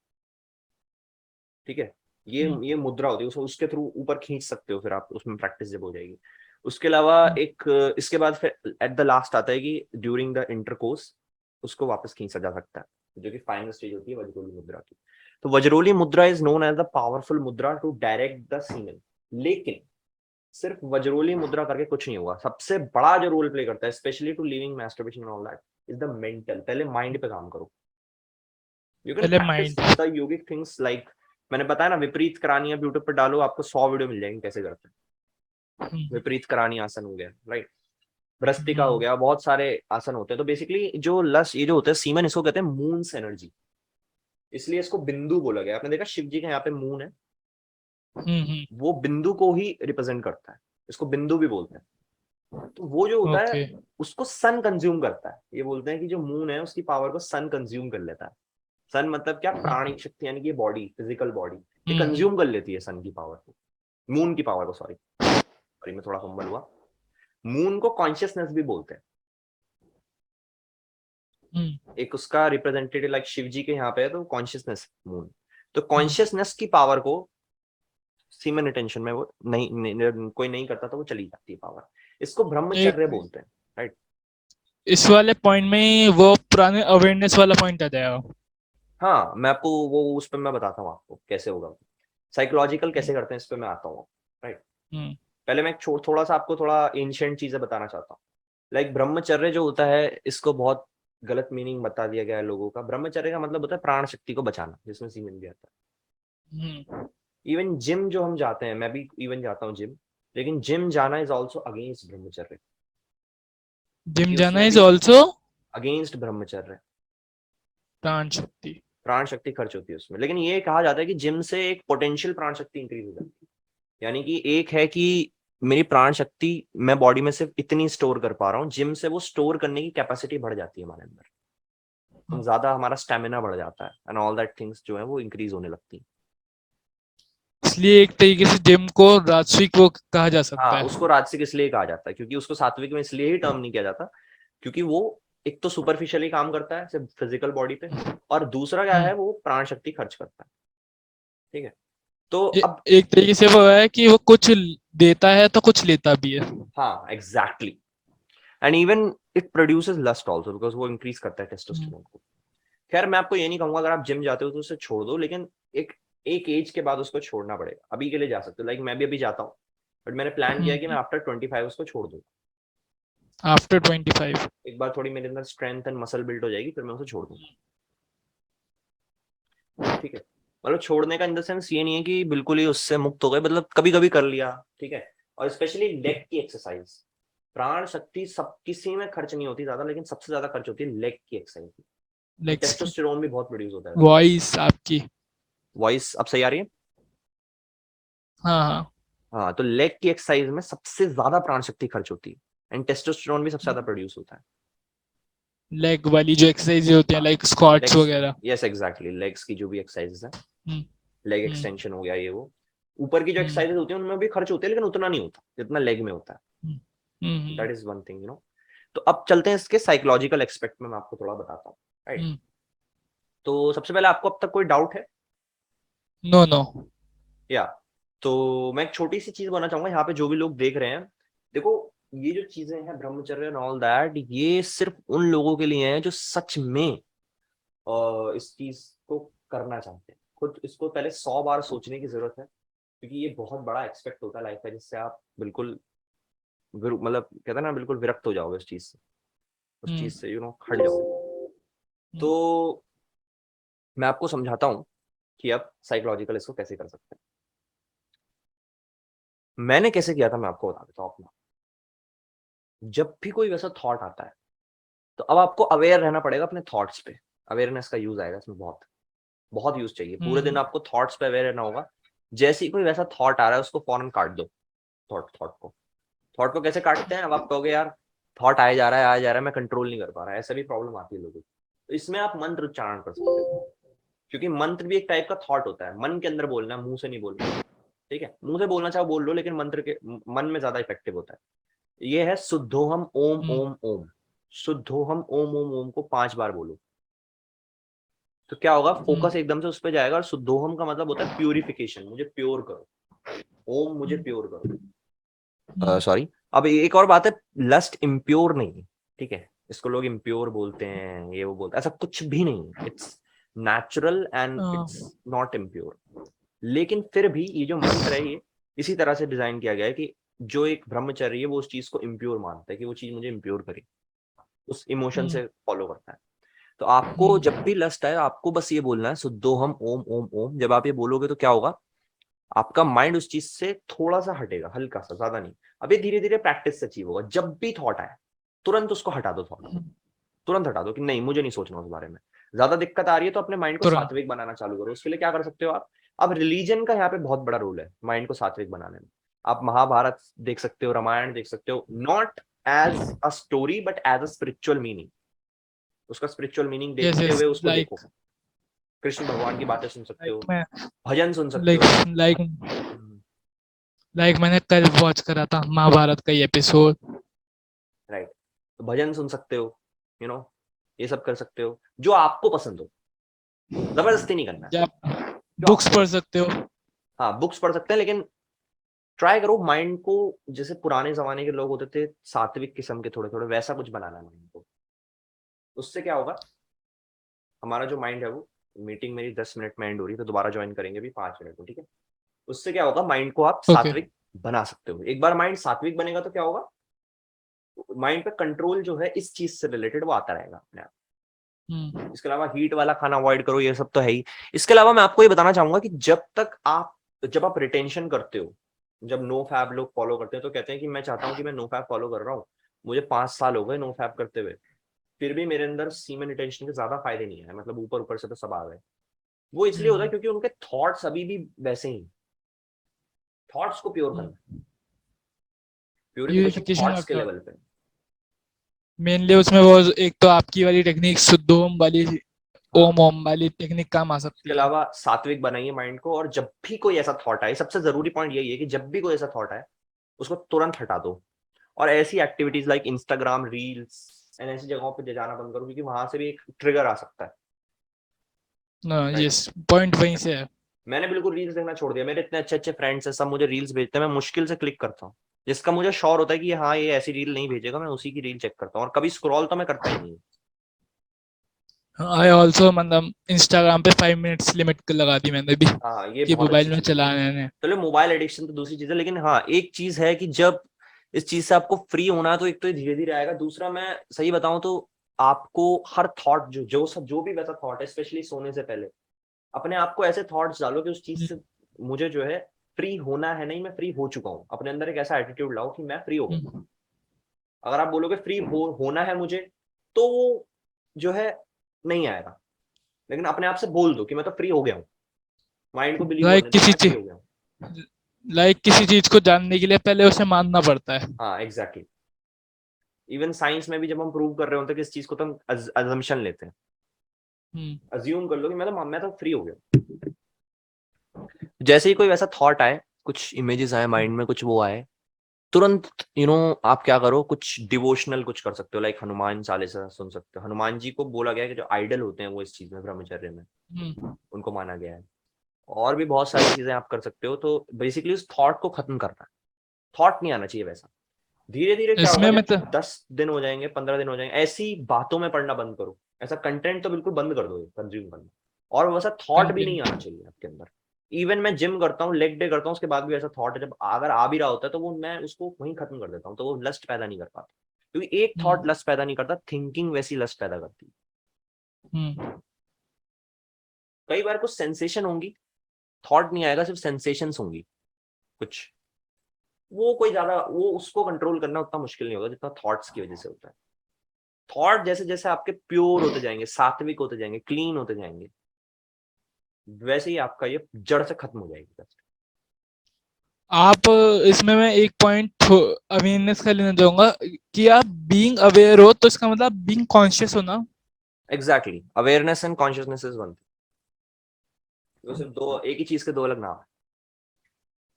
ठीक है। ये मुद्रा होती है, उसके थ्रू ऊपर खींच सकते हो, फिर आप उसमें प्रैक्टिस जब हो जाएगी। उसके अलावा एक इसके बाद फिर एट द लास्ट आता है कि ड्यूरिंग द इंटरकोर्स उसको वापस खींचा जा सकता है, जो कि फाइनल स्टेज होती है वज्रोली मुद्रा की। तो Vajroli mudra is known as the powerful mudra to direct the semen. लेकिन सिर्फ वज्रोली मुद्रा करके कुछ नहीं होगा। सबसे बड़ा जो रोल प्ले करता है specially to living masturbation and all that is the mental. पहले माइंड पे काम करो। यू कैन पहले practice mind. The yogic things like मैंने बताया ना, विपरीत करानी। आप यूट्यूब पर डालो, आपको 100 वीडियो मिल जाएंगे कैसे करते हैं। विपरीत करानी आसन हो गया, राइट, भ्रस्तिका हो गया, बहुत सारे आसन होते हैं। तो बेसिकली जो लस, ये जो होता है सीमन, इसको कहते हैं मून्स एनर्जी, इसलिए इसको बिंदु बोला गया। आपने देखा शिव जी के यहाँ पे मून है, वो बिंदु को ही रिप्रेजेंट करता है, इसको बिंदु भी बोलते हैं। तो वो जो होता है ओके। उसको सन कंज्यूम करता है। ये बोलते हैं कि जो मून है उसकी पावर को सन कंज्यूम कर लेता है। सन मतलब क्या, प्राणिक शक्ति, यानी कि बॉडी, फिजिकल बॉडी, ये कंज्यूम कर लेती है सन की पावर को, मून की पावर को। सॉरी सॉरी, मैं थोड़ा फंबल हुआ। मून को कॉन्शियसनेस भी बोलते हैं। एक उसका रिप्रेजेंटेटिव लाइक शिव जी के यहाँ पे है तो कॉन्शियसनेस मून। तो कॉन्शियसनेस की पावर को सीमन अटेंशन में वो कोई नहीं करता तो वो चली जाती है पावर। इसको ब्रह्मचर्य बोलते हैं, राइट। इस वाले पॉइंट में वो पुराने अवेयरनेस वाला पॉइंट आ जाएगा। हाँ, मैं आपको वो उस पर मैं बताता हूँ आपको कैसे होगा, साइकोलॉजिकल कैसे करते हैं इस पे मैं आता हूँ, राइट। पहले मैं थोड़ा सा आपको थोड़ा एंशिएंट चीजें बताना चाहता हूँ। लाइक ब्रह्मचर्य जो होता है, इसको बहुत गलत मीनिंग बता दिया गया है लोगों का। ब्रह्मचर्य का मतलब होता है प्राण शक्ति को बचाना, जिसमें सीमन भी आता है। इवन जिम जो हम जाते हैं, मैं भी इवन जाता हूँ जिम, लेकिन जिम जाना इज ऑल्सो अगेंस्ट ब्रह्मचर्य। जिम जाना उसमें इज भी ऑल्सो अगेंस्ट ब्रह्मचर्य, प्राण शक्ति। प्राण शक्ति खर्च होती है उसमें। लेकिन ये कहा जाता है कि जिम से एक पोटेंशियल प्राण शक्ति इंक्रीज हो जाती है। यानी कि एक है कि मेरी प्राण शक्ति मैं बॉडी में सिर्फ इतनी स्टोर कर पा रहा हूँ, जिम से वो स्टोर करने की कैपेसिटी बढ़ जाती है हमारे अंदर, हम ज्यादा, हमारा स्टेमिना बढ़ जाता है एंड ऑल दैट थिंग्स जो है वो इंक्रीज होने लगती है। इसलिए एक तरीके से जिम को राजसिक वो कहा जा सकता हाँ, है। उसको राजसिक इसलिए कहा जाता है क्योंकि उसको सात्विक में इसलिए ही टर्म नहीं किया जाता क्योंकि वो एक तो सुपरफिशियली काम करता है सिर्फ फिजिकल बॉडी पे, और दूसरा क्या है, वो प्राण शक्ति खर्च करता है। ठीक है, तो अब एक तरीके से वो है कि वो कुछ देता है तो कुछ लेता भी है। हाँ exactly, and even it produces lust also because वो इंक्रीज करता है टेस्टोस्टेरोन को। खैर मैं आपको ये नहीं कहूंगा अगर आप जिम जाते हो तो उसे छोड़ दो, लेकिन एक एक एज के बाद उसको छोड़ना पड़ेगा। अभी के लिए जा सकते हो, लाइक मैं भी अभी जाता हूँ, बट मैंने प्लान किया कि मैं आफ्टर 25 उसको छोड़ दूँ। आफ्टर 25 एक बार थोड़ी मेरे अंदर स्ट्रेंथ एंड मसल बिल्ड हो जाएगी, फिर मैं उसे छोड़ दूंगा। ठीक है, मतलब छोड़ने का इन द सेंस ये नहीं है कि बिल्कुल ही उससे मुक्त हो गए, मतलब कभी कभी कर लिया, ठीक है। और स्पेशली लेग की एक्सरसाइज, प्राण शक्ति सब किसी में खर्च नहीं होती ज्यादा, लेकिन सबसे ज्यादा खर्च होती है लेग की एक्सरसाइज। टेस्टोस्टेरोन भी बहुत प्रोड्यूस होता है। वॉइस आपकी, वॉइस अब सही आ रही है? हाँ हाँ। हाँ, तो लेग की एक्सरसाइज में सबसे ज्यादा प्राण शक्ति खर्च होती है एंड टेस्टोस्टेरोन भी सबसे ज्यादा प्रोड्यूस होता है। लेग वाली जो एक्सरसाइज होती है लाइक स्क्वाट्स वगैरह। यस एग्जैक्टली, लेग्स की जो भी एक्सरसाइज है, लेग एक्सटेंशन हो गया, ये वो ऊपर की जो एक्सरसाइजेस होती है उनमें भी खर्च होते हैं, लेकिन उतना नहीं होता जितना लेग में होता है। That is one thing, you know. तो अब चलते हैं इसके साइकोलॉजिकल एक्सपेक्ट में, मैं आपको थोड़ा बताता हूँ, राइट। तो सबसे पहले आपको अब तक कोई डाउट है? No no. या तो मैं एक छोटी सी चीज बोलना चाहूंगा यहाँ पे जो भी लोग देख रहे हैं। देखो, ये जो चीजें हैं ब्रह्मचर्य एंड ऑल दैट, ये सिर्फ उन लोगों के लिए है जो सच में इस चीज को करना चाहते हैं। खुद इसको पहले 100 बार सोचने की जरूरत है, क्योंकि ये बहुत बड़ा एक्सपेक्ट होता है लाइफ का, जिससे आप बिल्कुल मतलब कहते हैं ना, बिल्कुल विरक्त हो जाओगे उस चीज से, यू नो, हट जाओगे। तो मैं आपको समझाता हूँ कि आप साइकोलॉजिकल इसको कैसे कर सकते हैं। मैंने कैसे किया था मैं आपको बता देता हूँ अपना। जब भी कोई वैसा थॉट आता है तो अब आपको अवेयर रहना पड़ेगा अपने थॉट्स पे। अवेयरनेस का यूज आएगा इसमें, बहुत बहुत यूज चाहिए। पूरे दिन आपको थॉट्स पे अवेयर रहना होगा। जैसे ही कोई वैसा थॉट आ रहा है उसको फौरन काट दो। थॉट को कैसे काटते हैं? अब आप कहोगे यार थॉट आया जा रहा है मैं कंट्रोल नहीं कर पा रहा है, ऐसा भी प्रॉब्लम आती है लोगों को। तो इसमें आप मंत्र उच्चारण कर सकते हो, क्योंकि मंत्र भी एक टाइप का थॉट होता है। मन के अंदर बोलना है, मुंह से नहीं बोलना। ठीक है, मुंह से बोलना चाहो बोल लो, लेकिन मंत्र के मन में ज्यादा इफेक्टिव होता है। ये है शुद्धोहम ओम ओम ओम। शुद्धोहम ओम ओम ओम को 5 बार बोलो, तो क्या होगा, फोकस एकदम से उस पर जाएगा। और शुद्धोहम का मतलब होता है प्यूरिफिकेशन, मुझे प्योर करो। ओम मुझे प्योर करो। सॉरी, अब एक और बात है, लस्ट इम्प्योर नहीं है, ठीक है। इसको लोग इम्प्योर बोलते हैं, ये वो बोलते हैं, ऐसा कुछ भी नहीं। It's natural and it's not impure. लेकिन फिर भी ये जो मंत्र है, ये इसी तरह से डिजाइन किया गया है कि जो एक ब्रह्मचर्य है वो उस चीज को इम्प्योर मानता है कि वो चीज मुझे इम्प्योर करी, उस इमोशन से फॉलो करता है। तो आपको जब भी लस्ट आए आपको बस ये बोलना है शुद्धोहम ओम ओम ओम। जब आप ये बोलोगे तो क्या होगा, आपका माइंड उस चीज से थोड़ा सा हटेगा, हल्का सा, ज्यादा नहीं। अब ये धीरे धीरे प्रैक्टिस से अचीव होगा। जब भी थॉट आए तुरंत उसको हटा दो, थॉट तुरंत हटा दो कि नहीं मुझे नहीं सोचना उस बारे में। ज्यादा दिक्कत आ रही है तो अपने माइंड को तुरंत। सात्विक बनाना चालू करो। उसके लिए क्या कर सकते हो आप, अब रिलीजन का यहाँ पे बहुत बड़ा रोल है माइंड को सात्विक बनाने में। आप महाभारत देख सकते हो, रामायण देख सकते हो, not as a story but as a spiritual meaning. उसका स्पिरिचुअल मीनिंग यस देखते यस, हुए उसको देखो। लाइक कृष्ण भगवान की बातें सुन सकते हो, मैं भजन सुन सकते लाइक हो। लाइक हम्म, लाइक मैंने कल वॉच करा था महाभारत का ये एपिसोड। राइट। तो भजन सुन सकते हो, यू नो, ये सब कर सकते हो जो आपको पसंद हो। जबरदस्ती नहीं करना है, या जो बुक्स आपको पढ़ पसंद। सकते हो। हाँ बुक्स पढ़ सकते हैं, लेकिन ट्राई करो माइंड को, जैसे पुराने जमाने के लोग होते थे सात्विक किस्म के, थोड़े थोड़े वैसा कुछ बनाना है माइंड को। उससे क्या होगा, हमारा जो माइंड है वो, मीटिंग मेरी 10 मिनट में एंड हो रही है तो दोबारा ज्वाइन करेंगे भी 5 मिनट में, ठीक है। उससे क्या होगा, माइंड को आप ओके। सात्विक बना सकते हो। एक बार माइंड सात्विक बनेगा तो क्या होगा, माइंड पे कंट्रोल जो है इस चीज से रिलेटेड वो आता रहेगा अपने आप। इसके अलावा हीट वाला खाना अवॉइड करो, ये सब तो है ही। इसके अलावा मैं आपको ये बताना चाहूंगा कि जब आप रिटेंशन करते हो, जब नो फैब लोग फॉलो करते हैं तो कहते हैं कि मैं चाहता हूँ कि मैं नो फैब फॉलो कर रहा हूँ, मुझे 5 साल हो गए नो फैब करते हुए, फिर भी मेरे अंदर सीमेन रिटेंशन के ज्यादा फायदे नहीं है, मतलब ऊपर ऊपर से तो सब आ गए। वो इसलिए होता है क्योंकि उनके थॉट्स अभी भी वैसे ही, थॉट्स को प्योर करना, प्योरिफिकेशन प्यूरिफिकेशन थॉट्स ऑफ के थॉट। लेवल पे। मेनली उसमें वो एक तो आपकी वाली टेक्निक शुद्ध ओम वाली, हाँ, ओम ओम वाली टेक्निक काम आ इसके सकती है। अलावा सात्विक बनाइए माइंड को, और जब भी कोई ऐसा थॉट आए, सबसे जरूरी पॉइंट यही है कि जब भी कोई ऐसा थॉट आए उसको तुरंत हटा दो। और ऐसी activities like Instagram reels and ऐसी जगहों पे जाना बंद करो, क्योंकि वहां से भी एक ट्रिगर आ सकता है। राइट। यस, पॉइंट वहीं से है। मैंने बिल्कुल रील्स देखना छोड़ दिया। मेरे इतने अच्छे अच्छे फ्रेंड्स हैं, सब मुझे रील्स भेजते हैं, मैं मुश्किल से क्लिक करता हूँ। जिसका मुझे श्योर होता है कि हाँ ये ऐसी रील नहीं भेजेगा, मैं उसी की रील चेक करता हूँ, और कभी स्क्रॉल तो मैं करता ही नहीं। आई ऑल्सो मतलब इंस्टाग्राम पे 5 मिनट्स लिमिट लगा दी मैंने भी हाँ ये कि बहुत अच्छी मोबाइल में चीज है। चलाने ने। चलो मोबाइल एडिक्शन तो दूसरी चीज है, लेकिन हाँ एक चीज है कि जब इस चीज से आपको फ्री होना है तो एक तो ये धीरे धीरे आएगा। दूसरा मैं सही बताऊं तो आपको हर थॉट जो भी वैसा थॉट है, स्पेशली सोने से पहले अपने आप को ऐसे थॉट्स डालो कि उस चीज से मुझे जो है फ्री होना है, नहीं मैं फ्री हो चुका हूँ। अपने अंदर एक ऐसा एटीट्यूड लाओ कि मैं फ्री हो गया। अगर आप बोलोगे फ्री होना है मुझे, तो वो जो है नहीं आएगा। लेकिन अपने आप से बोल दो कि मैं तो फ्री हो गया हूँ, माइंड को बिलीव लाइक होने दो कि किसी मैं फ्री चीज हो गया हूँ। लाइक किसी चीज को जानने के लिए पहले उसे मानना पड़ता है। हाँ एग्जैक्टली। इवन साइंस में भी जब हम प्रूव कर रहे होते हैं किस चीज को, तो हम अजम्पशन लेते हैं। अज्यूम कर लो कि मैं तो फ्री हो गया। जैसे ही कोई वैसा थॉट आए, कुछ इमेजेस आए माइंड में, कुछ वो आए, तुरंत आप क्या करो, कुछ डिवोशनल कुछ कर सकते हो, लाइक हनुमान चालीसा सुन सकते हो। हनुमान जी को बोला गया है कि जो आइडल होते हैं वो इस चीज में, ब्रह्मचर्य में उनको माना गया है। और भी बहुत सारी चीजें आप कर सकते हो। तो बेसिकली उस थॉट को खत्म करना है, थॉट नहीं आना चाहिए वैसा। धीरे धीरे क्या होगा, इसमें जब मतलब 10 दिन हो जाएंगे, 15 दिन हो जाएंगे, ऐसी बातों में पढ़ना बंद करो। ऐसा कंटेंट तो बिल्कुल बंद कर दो कंज्यूम करना। और वैसा थॉट भी नहीं कंटेंट। आना चाहिए आपके अंदर। इवन मैं जिम करता हूँ, लेग डे करता हूँ, उसके बाद भी ऐसा थॉट है, जब अगर आ भी रहा होता है तो वो मैं उसको वहीं खत्म कर देता हूँ, तो वो लस्ट पैदा नहीं कर पाता। क्योंकि एक थॉट लस्ट पैदा नहीं करता, थिंकिंग वैसी लस्ट पैदा करती है। कई बार कुछ सेंसेशन होंगी, थॉट नहीं आएगा, सिर्फ सेंसेशंस होंगी कुछ। वो कोई ज्यादा, वो उसको कंट्रोल करना उतना मुश्किल नहीं होगा जितना थॉट्स की वजह से होता है। थॉट जैसे जैसे आपके प्योर होते जाएंगे, सात्विक होते जाएंगे, क्लीन होते जाएंगे, वैसे ही आपका ये जड़ से खत्म हो जाएगी बस। आप इसमें मैं एक पॉइंट अवेयरनेस का लेना चाहूंगा कि आप बीइंग अवेयर हो तो इसका मतलब बीइंग कॉन्शियस होना। Exactly, awareness and consciousness is one. वो सिर्फ दो, एक ही चीज के दो अलग नाम है।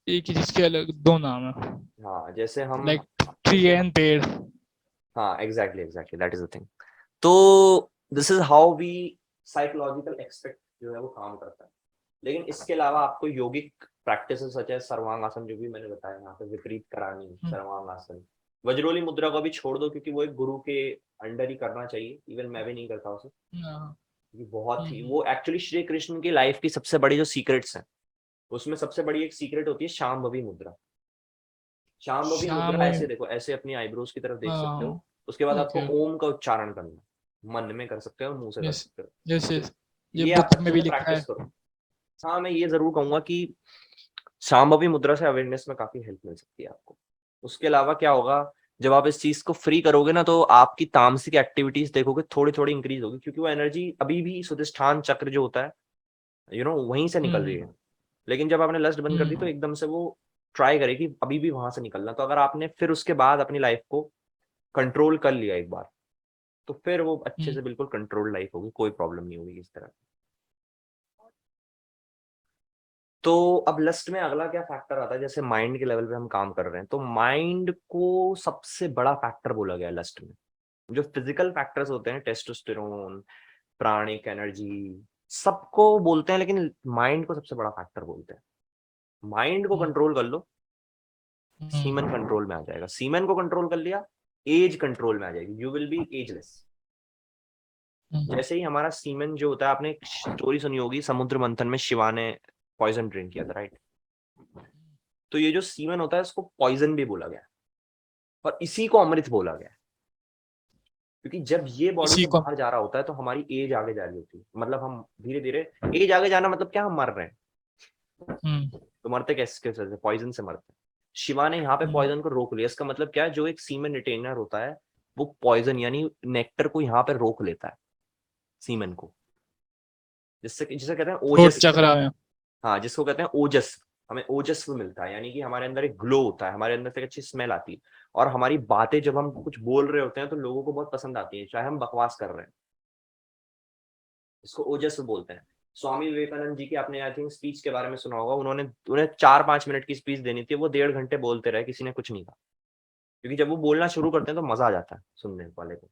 एक ही चीज के अलग दो नाम है। हाँ जैसे हम, लाइक ट्री एंड पेड़। हाँ exactly exactly, that is the thing. तो this is how we psychological expect जो है वो काम करता है। लेकिन इसके अलावा आपको योगिक प्रैक्टिस सच है सर्वांगासन, जो भी मैंने बताया यहाँ पे, विपरीत करानी, सर्वांगासन, वज्रोली मुद्रा को भी छोड़ दो, क्योंकि वो एक गुरु के अंडर ही करना चाहिए। इवन मैं भी नहीं करता उसे, क्योंकि बहुत ही वो एक्चुअली श्री कृष्ण की लाइफ की सबसे बड़ी जो सीक्रेट्स हैं, उसमें सबसे बड़ी एक सीक्रेट होती है शांभवी मुद्रा। शांभवी मुद्रा शाम ऐसे देखो, ऐसे अपनी आईब्रोज की तरफ देख सकते हाँ हो। उसके बाद आपको ओके ओम का उच्चारण करना है, मन में कर सकते हो और मुंह से कर यस सकते हो। यस तो यस ये ये आप बुक में अच्छे भी से लिखा प्रैक्टिस है। करो। हाँ, मैं ये जरूर कहूंगा कि शांभवी मुद्रा से अवेयरनेस में काफी हेल्प मिल सकती है आपको। उसके अलावा क्या होगा, जब आप इस चीज को फ्री करोगे ना, तो आपकी तामसिक एक्टिविटीज देखोगे थोड़ी थोड़ी इंक्रीज होगी, क्योंकि वो एनर्जी अभी भी सुधिष्ठान चक्र जो होता है, वहीं से निकल रही हम्म है। लेकिन जब आपने लस्ट बंद कर दी तो हम्म एकदम से वो ट्राई करेगी अभी भी वहां से निकलना। तो अगर आपने फिर उसके बाद अपनी लाइफ को कंट्रोल कर लिया एक बार, तो फिर वो अच्छे हम्म से बिल्कुल कंट्रोल लाइफ होगी, कोई प्रॉब्लम नहीं होगी इस तरह। तो अब लस्ट में अगला क्या फैक्टर आता है, जैसे माइंड के लेवल पे हम काम कर रहे हैं, तो माइंड को सबसे बड़ा फैक्टर बोला गया है लस्ट में। जो फिजिकल फैक्टर्स होते हैं, टेस्टोस्टेरोन, प्राणिक एनर्जी, सबको बोलते हैं, लेकिन माइंड को सबसे बड़ा फैक्टर बोलते हैं। माइंड को हम्म कंट्रोल कर लो, सीमन हम्म कंट्रोल में आ जाएगा। सीमन को कंट्रोल कर लिया, एज कंट्रोल में आ जाएगी, यू विल बी एजलेस। हम्म जैसे ही हमारा सीमन जो होता है, आपने एक स्टोरी सुनी होगी, समुद्र मंथन में शिवा ने पॉइजन ड्रिंक किया था, राइट? तो ये जो सीमन होता है, इसको पॉइजन भी बोला गया है, और इसी को अमृत बोला गया है। क्योंकि जब ये बॉडी इसी से को बाहर जा रहा होता है, तो हमारी एज आगे जा रही होती है, मतलब हम धीरे धीरे, एज आगे जाना मतलब क्या, हम मर रहे हैं। हम्म तो मरते कैसे कैसे, पॉइजन से मरते हैं। शिवा ने यहाँ पे हम्म पॉइजन को रोक लिया। इसका मतलब क्या है, जो एक सीमेन रिटेनर होता है, वो पॉइजन यानी नेक्टर को यहाँ पे रोक लेता है, सीमेन को, जिसे कहते हैं थ्रोट ओजस। चक्रा में। हाँ, जिसको कहते हैं ओजस। हमें ओजस्व मिलता है, यानी कि हमारे अंदर एक ग्लो होता है, हमारे अंदर से एक अच्छी स्मेल आती है, और हमारी बातें जब हम कुछ बोल रहे होते हैं तो लोगों को बहुत पसंद आती है, चाहे हम बकवास कर रहे हैं। इसको ओजस्व बोलते हैं। स्वामी विवेकानंद जी की आपने आई थिंक स्पीच के बारे में सुना होगा, उन्होंने उन्हें 4-5 मिनट की स्पीच देनी थी, वो 1.5 घंटे बोलते रहे, किसी ने कुछ नहीं कहा। क्योंकि जब वो बोलना शुरू करते हैं तो मजा आ जाता है सुनने वाले को।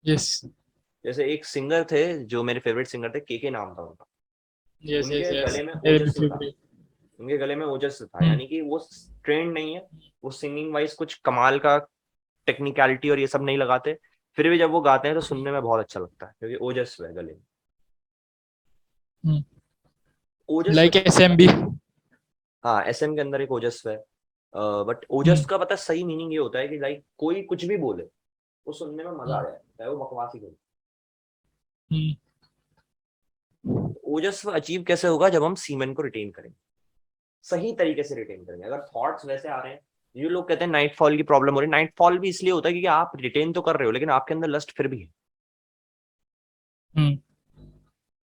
यस जैसे एक सिंगर थे, जो मेरे फेवरेट सिंगर थे, के नाम था उनका। यस यस उनके यस गले में मेरे भी ओजस्व था। फेवरेट। उनके गले में ओजस्व था, हम्म यानी कि वो ट्रेंड नहीं है, वो सिंगिंग वाइज कुछ कमाल का टेक्निकलिटी और ये सब नहीं लगाते, फिर भी जब वो गाते हैं तो सुनने में बहुत अच्छा लगता है, क्योंकि ओजस्व है गले में। ओजस्व लाइक क्या होता है? एसएमबी। हाँ, एसएम के अंदर एक ओजस्व है। बट हम्म ओजस्व का पता सही मीनिंग ये होता है कि लाइक कोई कुछ भी बोले, वो सुनने में मजा आ हम्म जाए, चाहे वो बकवास ही बोले। हम्म ओजस्व अचीव कैसे होगा, जब हम सीमेन को रिटेन करेंगे, सही तरीके से रिटेन करेंगे। अगर थॉट्स वैसे आ रहे हैं, ये लोग कहते हैं नाइट फॉल की प्रॉब्लम हो रही है, नाइट फॉल भी इसलिए होता है क्योंकि आप रिटेन तो कर रहे हो, लेकिन आपके अंदर लस्ट फिर भी है। हम्म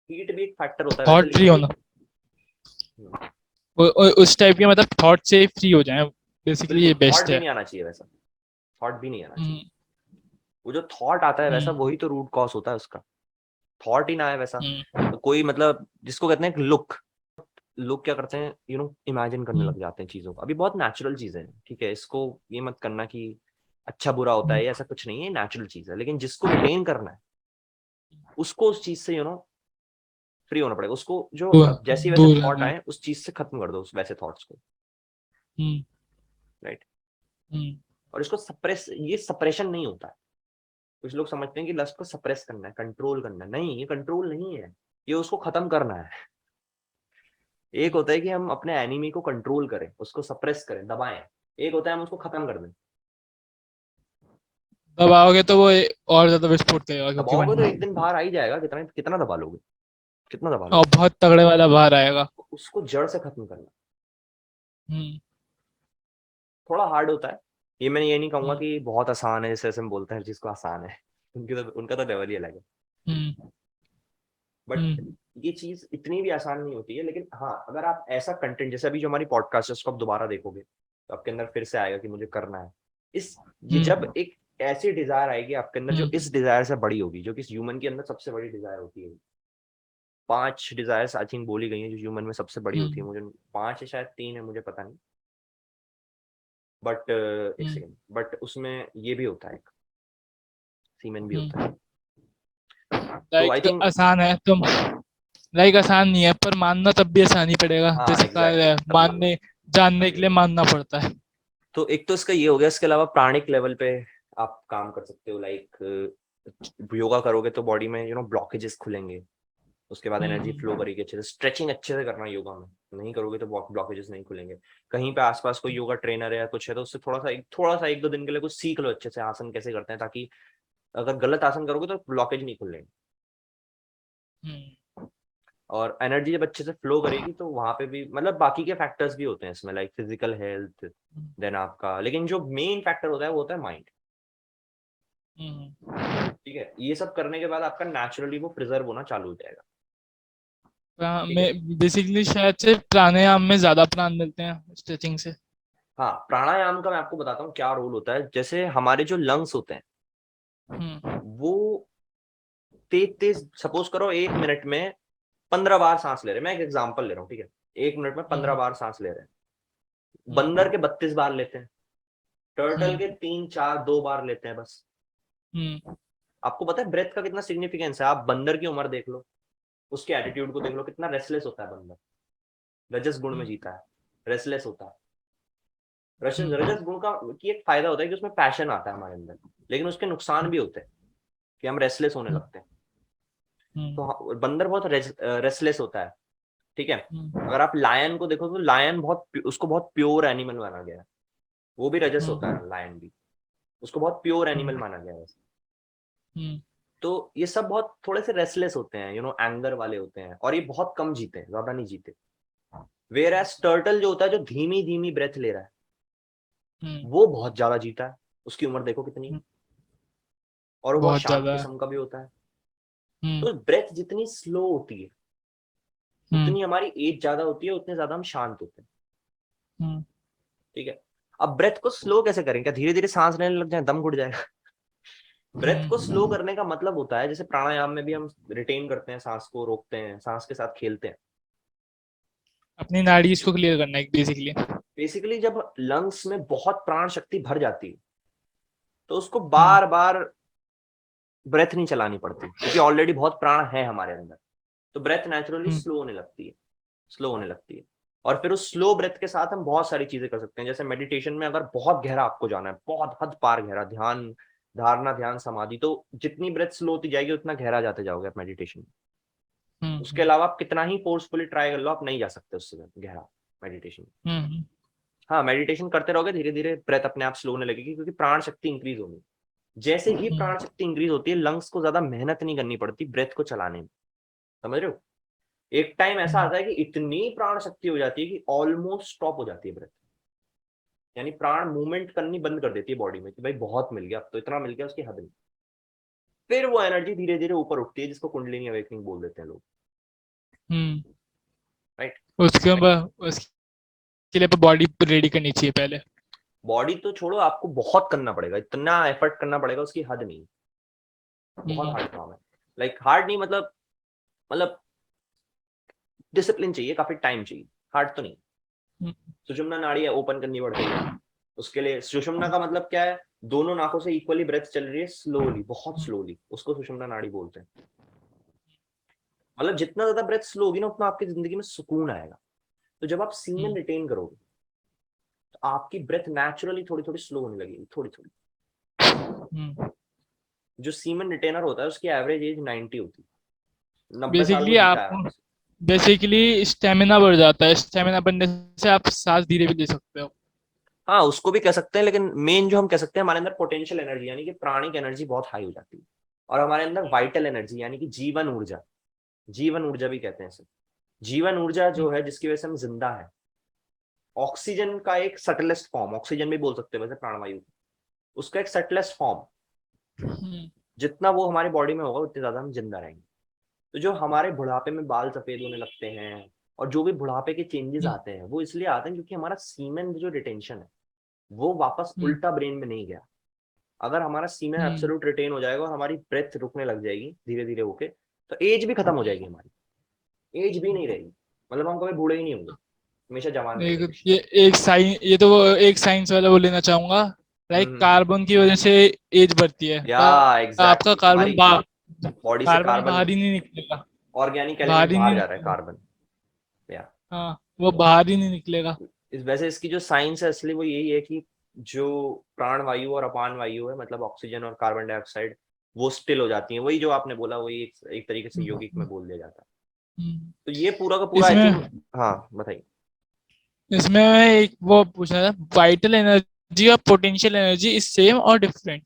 हीट भी एक फैक्टर होता है वैसे, थॉट फ्री लेकिन ये होना। उस टाइप के मतलब थॉट से फ्री हो जाए, बेसिकली ये बिल्कुल थॉट बेस्ट भी है। नहीं आना चाहिए वैसा, थॉट भी नहीं आना चाहिए। हम्म वो जो थॉट आता है वैसा, हम्म वही तो रूट कॉज होता है उसका। थॉट ही ना है वैसा, हम्म तो कोई मतलब, जिसको कहते हैं लुक, लोग क्या करते हैं, इमेजिन करने हम्म लग जाते हैं चीजों को। अभी बहुत नेचुरल चीजें हैं, ठीक है, इसको ये मत करना कि अच्छा बुरा होता है, हम्म, ये ऐसा कुछ नहीं है, नेचुरल चीज है। लेकिन जिसको रिटेन करना है, उसको उस चीज से फ्री होना पड़ेगा उसको। जो दूर जैसे वैसे दूर थॉट रहना है। आए, उस चीज से खत्म कर दो उस वैसे थॉट्स को, हम्म राइट? हम्म और इसको सप्रेस, ये सप्रेशन नहीं होता है। कुछ लोग समझते हैं कि लस्ट को सप्रेस करना है, कंट्रोल करना है। नहीं, ये कंट्रोल नहीं है, ये उसको खत्म करना है। एक होता है कि हम अपने एनिमी को कंट्रोल करें, उसको सप्रेस करें, दबाएं। एक होता है हम उसको खत्म कर दें। दबाओगे तो वो और ज्यादा विस्फोट करेगा क्योंकि दबाओगे तो एक मन दिन बाहर आ ही जाएगा, कितना कितना दबा लोगे, कितना दबा और लोगे। बहुत तगड़े वाला बाहर आएगा। उसको जड़ से खत्म करना हम्म थोड़ा हार्ड होता है। ये मैं ये नहीं कहूंगा हम्म कि बहुत आसान है, जैसे हम बोलते हैं हर चीज को आसान है। उनका तो लेवल ही अलग है। हम्म बट हम्म ये चीज इतनी भी आसान नहीं होती है। लेकिन हाँ, अगर आप ऐसा कंटेंट, जैसे अभी जो हमारी पॉडकास्ट है, उसको आप दोबारा देखोगे, तो आपके अंदर फिर से आएगा कि मुझे करना है। इस ये जब हम्म एक ऐसी डिजायर आएगी आपके अंदर, जो हम्म इस डिजायर से बड़ी होगी, जो कि ह्यूमन के अंदर सबसे बड़ी डिजायर होती है। 5 डिजायर्स आई थिंक बोली गई हैं जो ह्यूमन में सबसे बड़ी होती है, हम्म मुझे 5 है शायद 3 है, मुझे पता नहीं। बट एक हम्म सेकेंड, बट उसमें ये भी होता है, एक सीमेन भी होता है। हम्म तो आई लाइक थिंक, आसान है तुम। लाइक आसान नहीं है पर मानना तब भी आसान ही पड़ेगा, हाँ जैसे कहा एग्जैक्टली है, तभी होगा, मानने जानने के तभी लिए होगा। मानना पड़ता है। तो एक तो इसका ये हो गया, इसके अलावा प्राणिक लेवल पे आप काम कर सकते हो, लाइक योगा करोगे तो बॉडी में ब्लॉकेजेस खुलेंगे। उसके बाद एनर्जी फ्लो हम्म करेगी अच्छे से, स्ट्रेचिंग अच्छे से करना योगा में। नहीं करोगे तो ब्लॉकेजेस नहीं खुलेंगे। कहीं पे आसपास कोई योगा ट्रेनर है या कुछ है तो उससे थोड़ा सा 1-2 दिन के लिए कुछ सीख लो अच्छे से, आसन कैसे करते हैं, ताकि अगर गलत आसन करोगे तो ब्लॉकेज नहीं खुलेंगे। हम्म और एनर्जी जब अच्छे से फ्लो करेगी तो वहां पे भी मतलब बाकी के फैक्टर्स भी होते हैं इसमें, लाइक फिजिकल हेल्थ, देन आपका, लेकिन जो मेन फैक्टर होता है वो होता है माइंड। हम्म। ठीक है, ये सब करने के बाद आपका नेचुरली वो प्रिजर्व होना चालू हो जाएगा। ठीक है। मैं बेसिकली शायद से प्राणायाम में ज्यादा प्राण मिलते हैं स्ट्रेचिंग से। हाँ, प्राणायाम का मैं आपको बताता हूँ क्या रोल होता है। जैसे हमारे जो लंग्स होते हैं हम्म वो तेज तेज, सपोज करो 1 मिनट में 15 बार सांस ले रहे हैं, मैं एक एग्जांपल ले रहा हूँ, ठीक है। 1 मिनट में पंद्रह हम्म बार सांस ले रहे हैं। बंदर हम्म के 32 बार लेते हैं, टर्टल के हम्म 3, 4, 2 बार लेते हैं बस। हम्म आपको पता है ब्रेथ का कितना सिग्निफिकेंस है? आप बंदर की उम्र देख लो, उसके एटीट्यूड को देख लो, कितना रेस्टलेस होता है बंदर। रजस गुण में हम्म जीता है, रेस्टलेस होता है। रजस हम्म रजस गुण का की एक फायदा होता है कि उसमें पैशन आता है हमारे अंदर, लेकिन उसके नुकसान भी होते हैं कि हम रेस्टलेस होने हम्म लगते हैं। तो हम्म बंदर बहुत रेस्टलेस होता है। ठीक है। हम्म अगर आप लायन को देखो तो लायन उसको बहुत प्योर एनिमल माना गया है। वो भी रजस होता हम्म है लायन भी, उसको बहुत प्योर एनिमल हम्म माना गया है। हम्म तो ये सब बहुत थोड़े से रेस्टलेस होते हैं, एंगर वाले होते हैं, और ये बहुत कम जीते हैं, ज्यादा नहीं जीते। वेयर एज टर्टल जो होता है, जो धीमी धीमी ब्रेथ ले रहा है, हम्म, वो बहुत ज्यादा जीता है। उसकी उम्र देखो कितनी है। हम्म, और वो बहुत बहुत शांत ज्यादा है। किस्म का भी होता है। हम्म तो ब्रेथ जितनी स्लो होती है हम्म उतनी हमारी एज ज्यादा होती है, उतने ज्यादा हम शांत होते हैं। हम्म ठीक है। अब ब्रेथ को स्लो कैसे करें? क्या धीरे धीरे सांस लेने लग जाए, दम घुट जाएगा? ब्रेथ को स्लो हम्म। करने का मतलब होता है, जैसे प्राणायाम में भी हम रिटेन करते हैं, सांस को रोकते हैं, सांस के साथ खेलते हैं। अपनी नाड़ी इसको क्लियर करना है बेसिकली। बेसिकली जब लंग्स में बहुत प्राण शक्ति भर जाती है तो उसको हम्म बार बार ब्रेथ नहीं चलानी पड़ती, क्योंकि ऑलरेडी बहुत प्राण है हमारे अंदर। तो ब्रेथ नेचुरली हम्म स्लो होने लगती है, स्लो होने लगती है। और फिर उस स्लो ब्रेथ के साथ हम बहुत सारी चीजें कर सकते हैं। जैसे मेडिटेशन में अगर बहुत गहरा आपको जाना है, बहुत हद पार गहरा ध्यान, धारणा, ध्यान, समाधि, तो जितनी ब्रेथ स्लो होती जाएगी उतना गहरा जाते जाओगे आप मेडिटेशन में। उसके हम्म अलावा आप कितना ही फोर्सफुली ट्राई कर लो, आप नहीं जा सकते उससे गहरा मेडिटेशन में। हम्म हाँ, मेडिटेशन करते रहोगे, धीरे धीरे ब्रेथ अपने आप स्लो होने लगेगी, क्योंकि प्राण शक्ति इंक्रीज होगी। जैसे ही प्राण हम्म शक्ति इंक्रीज होती है, लंग्स को ज्यादा मेहनत नहीं करनी पड़ती ब्रेथ को चलाने में। समझ रहे हो? एक टाइम ऐसा हम्म आता है कि इतनी प्राण शक्ति हो जाती है कि ऑलमोस्ट स्टॉप हो जाती है ब्रेथ, यानी प्राण मूवमेंट करनी बंद कर देती है बॉडी में, कि भाई बहुत मिल गया, अब तो इतना मिल गया, उसकी हद नहीं। फिर वो एनर्जी धीरे धीरे ऊपर उठती है, जिसको कुंडलिनी अवेकनिंग बोल देते हैं लोग। हम्म। राइट। उसके उसके लिए बॉडी रेडी करनी चाहिए पहले। बॉडी तो छोड़ो, आपको बहुत करना पड़ेगा, इतना एफर्ट करना पड़ेगा, उसकी हद नहीं। बहुत हार्ड हम्म काम है। लाइक हार्ड नहीं, मतलब डिसिप्लिन चाहिए, काफी टाइम चाहिए, हार्ड तो नहीं। हम्म सुषुम्ना नाड़ी है, ओपन करनी पड़ती है। उसके लिए सुषुम्ना का मतलब क्या है? दोनों नाकों से इक्वली ब्रेथ चल रही है, स्लोली, बहुत स्लोली, उसको सुषुम्ना नाड़ी बोलते हैं। मतलब जितना ज्यादा ब्रेथ स्लो होगी ना, उतना आपकी जिंदगी में सुकून आएगा। तो जब आप सीमेन हम्म रिटेन करोगे तो आपकी ब्रेथ नेचुरली थोड़ी थोड़ी स्लो होने लगेगी, थोड़ी थोड़ी। हम्म। जो सीमेन रिटेनर होता है उसकी एवरेज एज 90 होती है, 90 साल वो बेसिकली जीता आप है आराम से। बेसिकली स्टेमिना बढ़ जाता है, स्टेमिना बढ़ने से आप सांस धीरे भी ले सकते हो। हाँ, उसको भी कह सकते हैं, लेकिन मेन जो हम कह सकते हैं, हमारे अंदर पोटेंशियल एनर्जी यानी कि प्राणिक एनर्जी बहुत हाई हो जाती है। और हमारे अंदर वाइटल एनर्जी यानी कि जीवन ऊर्जा, जीवन ऊर्जा भी कहते हैं इसे। जीवन ऊर्जा जो है, जिसकी वजह से हम जिंदा है। ऑक्सीजन का एक सटलेस्ट फॉर्म, ऑक्सीजन भी बोल सकते हैं वैसे प्राणवायु, उसका एक सटलेस्ट फॉर्म, हम्म जितना वो हमारी बॉडी में होगा उतने ज्यादा हम जिंदा रहेंगे। तो जो हमारे बुढ़ापे में बाल सफेद होने लगते हैं और जो भी बुढ़ापे के चेंजेस हम्म आते हैं, वो इसलिए आते हैं क्योंकि हमारा सीमेन जो रिटेंशन है वो वापस हम्म उल्टा ब्रेन में नहीं गया। अगर हमारा सीमेन हम्म एब्सोल्यूट रिटेन हो जाएगा और हमारी ब्रेथ रुकने लग जाएगी धीरे धीरे होके, तो एज भी खत्म हो जाएगी हमारी, एज भी नहीं रहेगी। मतलब हम कभी बूढ़े ही नहीं होंगे, हमेशा जवान रहेंगे। ये तो वो एक साइंस वाला वो लेना चाहूंगा। लाइक हम्म। कार्बन की वजह से एज बढ़ती है, या पर आपका एग्जैक्टली, कार्बन हमारी बॉडी से कार्बन कार्बन, बाहर ही नहीं निकलेगा। ऑर्गेनिक एलिमेंट बाहर ही बाहर नहीं जा रहा है, निकलेगा। कार्बन। या हाँ, वो बाहर ही नहीं निकलेगा। वैसे इसकी जो साइंस है असली, वो यही है कि जो प्राण वायु और अपान वायु है, मतलब ऑक्सीजन और कार्बन डाइऑक्साइड, वो स्टिल हो जाती है। वही जो आपने बोला, वही एक तरीके से हम्म यौगिक में बोल दिया जाता है। तो ये पूरा का पूरा आई इसमें थिंक, हाँ बताइए। इसमें मैं एक वो पूछना था, वाइटल एनर्जी और पोटेंशियल एनर्जी इज सेम और डिफरेंट?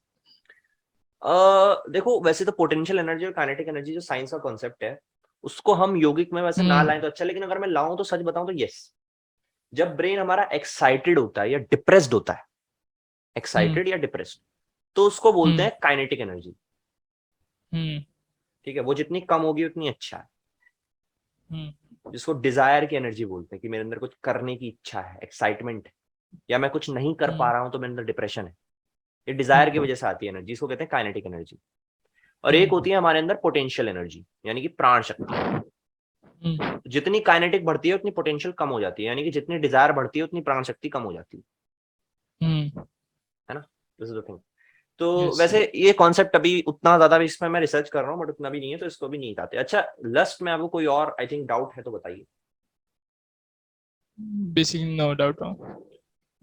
देखो वैसे तो पोटेंशियल एनर्जी और काइनेटिक एनर्जी जो साइंस का कॉन्सेप्ट है, उसको हम यौगिक में वैसे ना लाएं तो अच्छा, लेकिन अगर मैं लाऊं तो सच बताऊं तो यस, जब ब्रेन हमारा एक्साइटेड होता है या डिप्रेस्ड होता है, एक्साइटेड या डिप्रेस्ड, तो उसको बोलते हैं काइनेटिक एनर्जी। ठीक है, वो जितनी कम होगी उतनी अच्छा है। जिसको डिजायर की एनर्जी बोलते हैं, कि मेरे अंदर कुछ करने की इच्छा है, एक्साइटमेंट है, या मैं कुछ नहीं कर पा रहा हूं तो मेरे अंदर डिप्रेशन है, ये डिजायर की वजह से आती है एनर्जी, इसको कहते हैं काइनेटिक एनर्जी। और एक होती है हमारे अंदर पोटेंशियल एनर्जी, यानी कि प्राण शक्ति। जितनी काइनेटिक बढ़ती है उतनी पोटेंशियल कम हो जाती है, यानी कि जितनी डिजायर बढ़ती है उतनी प्राण शक्ति कम हो जाती है ना। This is the thing. तो यस। वैसे ये कॉन्सेप्ट अभी उतना ज्यादा भी इसमें मैं रिसर्च कर रहा हूँ, बट उतना भी नहीं है, तो इसको भी नहीं आते। अच्छा, लस्ट में आपको कोई और आई थिंक डाउट है तो बताइए। Basically no doubt.